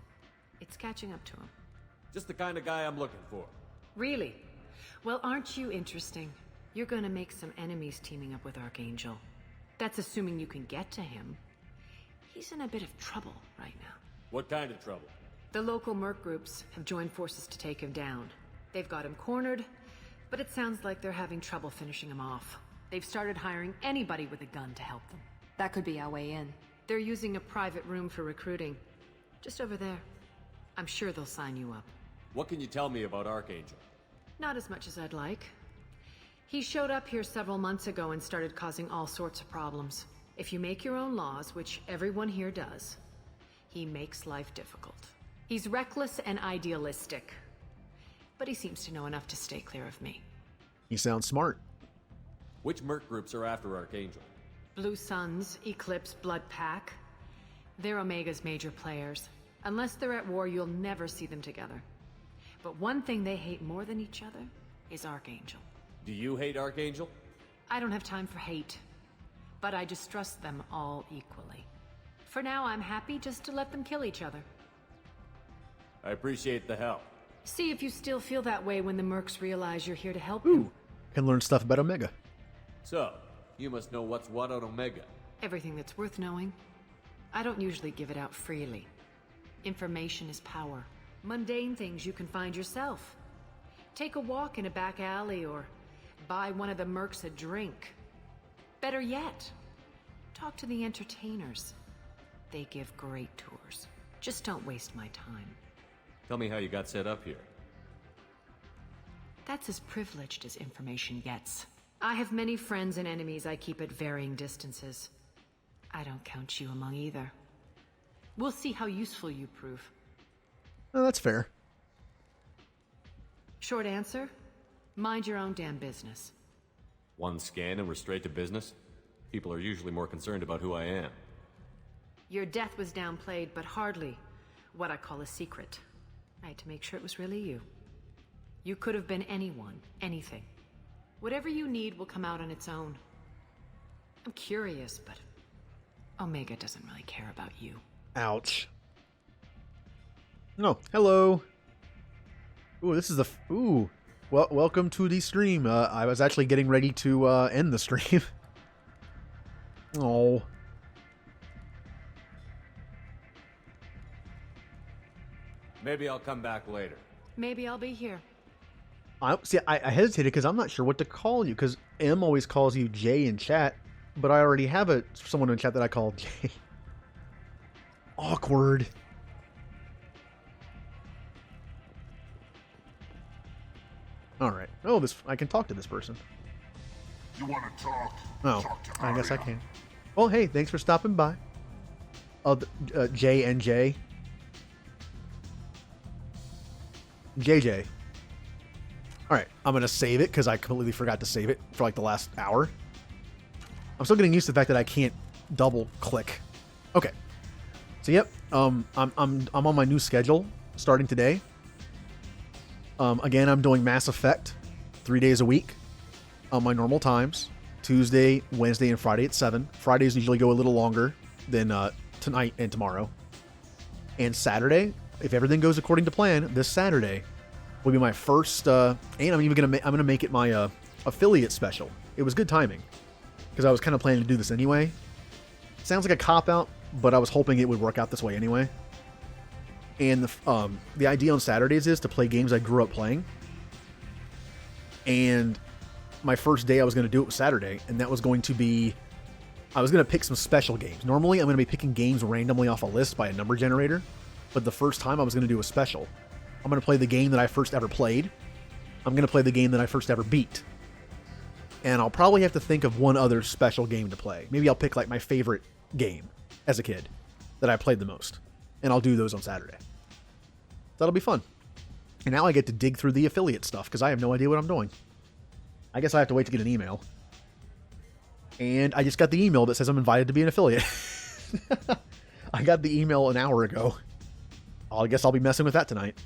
It's catching up to him. Just the kind of guy I'm looking for. Really? Well, aren't you interesting? You're gonna make some enemies teaming up with Archangel. That's assuming you can get to him. He's in a bit of trouble right now. What kind of trouble? The local merc groups have joined forces to take him down. They've got him cornered, but it sounds like they're having trouble finishing him off. They've started hiring anybody with a gun to help them. That could be our way in. They're using a private room for recruiting. Just over there. I'm sure they'll sign you up. What can you tell me about Archangel? Not as much as I'd like. He showed up here several months ago and started causing all sorts of problems. If you make your own laws, which everyone here does, he makes life difficult. He's reckless and idealistic. But he seems to know enough to stay clear of me. He sounds smart. Which merc groups are after Archangel? Blue Suns, Eclipse, Blood Pack. They're Omega's major players. Unless they're at war, you'll never see them together. But one thing they hate more than each other is Archangel. Do you hate Archangel? I don't have time for hate. But I distrust them all equally. For now, I'm happy just to let them kill each other. I appreciate the help. See if you still feel that way when the mercs realize you're here to help Ooh, them. can learn stuff about Omega. So, you must know what's what on Omega. Everything that's worth knowing. I don't usually give it out freely. Information is power. Mundane things you can find yourself. Take a walk in a back alley or buy one of the mercs a drink. Better yet, talk to the entertainers. They give great tours. Just don't waste my time. Tell me how you got set up here. That's as privileged as information gets. I have many friends and enemies I keep at varying distances. I don't count you among either. We'll see how useful you prove. Oh, that's fair. Short answer, mind your own damn business. One scan and we're straight to business? People are usually more concerned about who I am. Your death was downplayed, but hardly what I call a secret. I had to make sure it was really you. You could have been anyone, anything. Whatever you need will come out on its own. I'm curious, but Omega doesn't really care about you. Ouch. No, hello. Ooh, this is the... Ooh. Well, welcome to the stream. I was actually getting ready to end the stream. Oh. Maybe I'll come back later. Maybe I'll be here. I hesitated because I'm not sure what to call you, because M always calls you Jay in chat, but I already have someone in chat that I call Jay. Awkward. Alright. Oh, I can talk to this person. You want to talk? Oh, Talk to I guess I Arya. can. Well, hey, thanks for stopping by. J and J. JJ. Alright, I'm gonna save it because I completely forgot to save it for like the last hour. I'm still getting used to the fact that I can't double click. Okay. So yep, I'm on my new schedule starting today. Again, I'm doing Mass Effect 3 days a week on my normal times. Tuesday, Wednesday, and Friday at 7. Fridays usually go a little longer than tonight and tomorrow. And Saturday, if everything goes according to plan, this Saturday will be my first, and I'm gonna make it my affiliate special. It was good timing because I was kind of planning to do this anyway. Sounds like a cop out, but I was hoping it would work out this way anyway. And the idea on Saturdays is to play games I grew up playing. And my first day I was going to do it was Saturday, and that was going to be, I was going to pick some special games. Normally I'm going to be picking games randomly off a list by a number generator, but the first time I was going to do a special. I'm going to play the game that I first ever played. I'm going to play the game that I first ever beat. And I'll probably have to think of one other special game to play. Maybe I'll pick like my favorite game as a kid that I played the most. And I'll do those on Saturday. That'll be fun. And now I get to dig through the affiliate stuff because I have no idea what I'm doing. I guess I have to wait to get an email. And I just got the email that says I'm invited to be an affiliate. I got the email an hour ago. I guess I'll be messing with that tonight.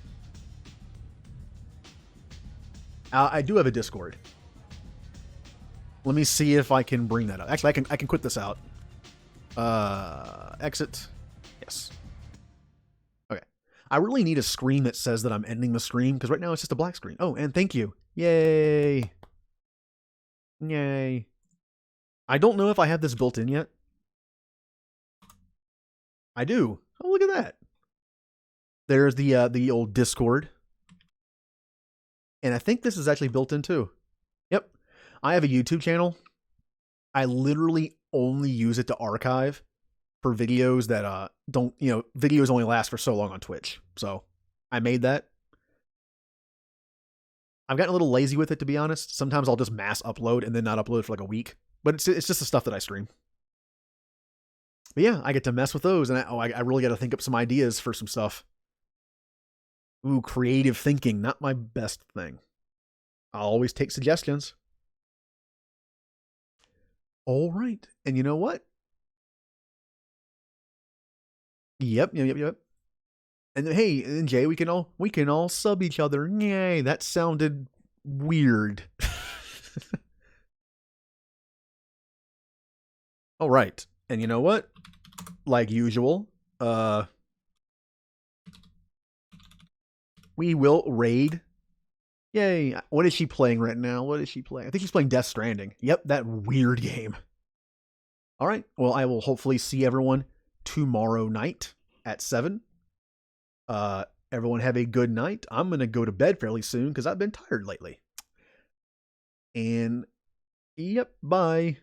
I do have a Discord. Let me see if I can bring that up. Actually, I can quit this out. Exit. Yes. Okay. I really need a screen that says that I'm ending the stream because right now it's just a black screen. Oh, and thank you. Yay. Yay. I don't know if I have this built in yet. I do. Oh, look at that. There's the old Discord. And I think this is actually built in too. Yep. I have a YouTube channel. I literally only use it to archive for videos that don't, videos only last for so long on Twitch. So I made that. I've gotten a little lazy with it, to be honest. Sometimes I'll just mass upload and then not upload for like a week. But it's just the stuff that I stream. But yeah, I get to mess with those, and I really got to think up some ideas for some stuff. Ooh, creative thinking, not my best thing. I'll always take suggestions. All right, and you know what? Yep. And hey, and Jay, we can all sub each other. Yay, that sounded weird. All right, and you know what? Like usual, We will raid. Yay. What is she playing right now? What is she playing? I think she's playing Death Stranding. Yep, that weird game. All right. Well, I will hopefully see everyone tomorrow night at 7. Everyone have a good night. I'm going to go to bed fairly soon because I've been tired lately. And, yep, bye.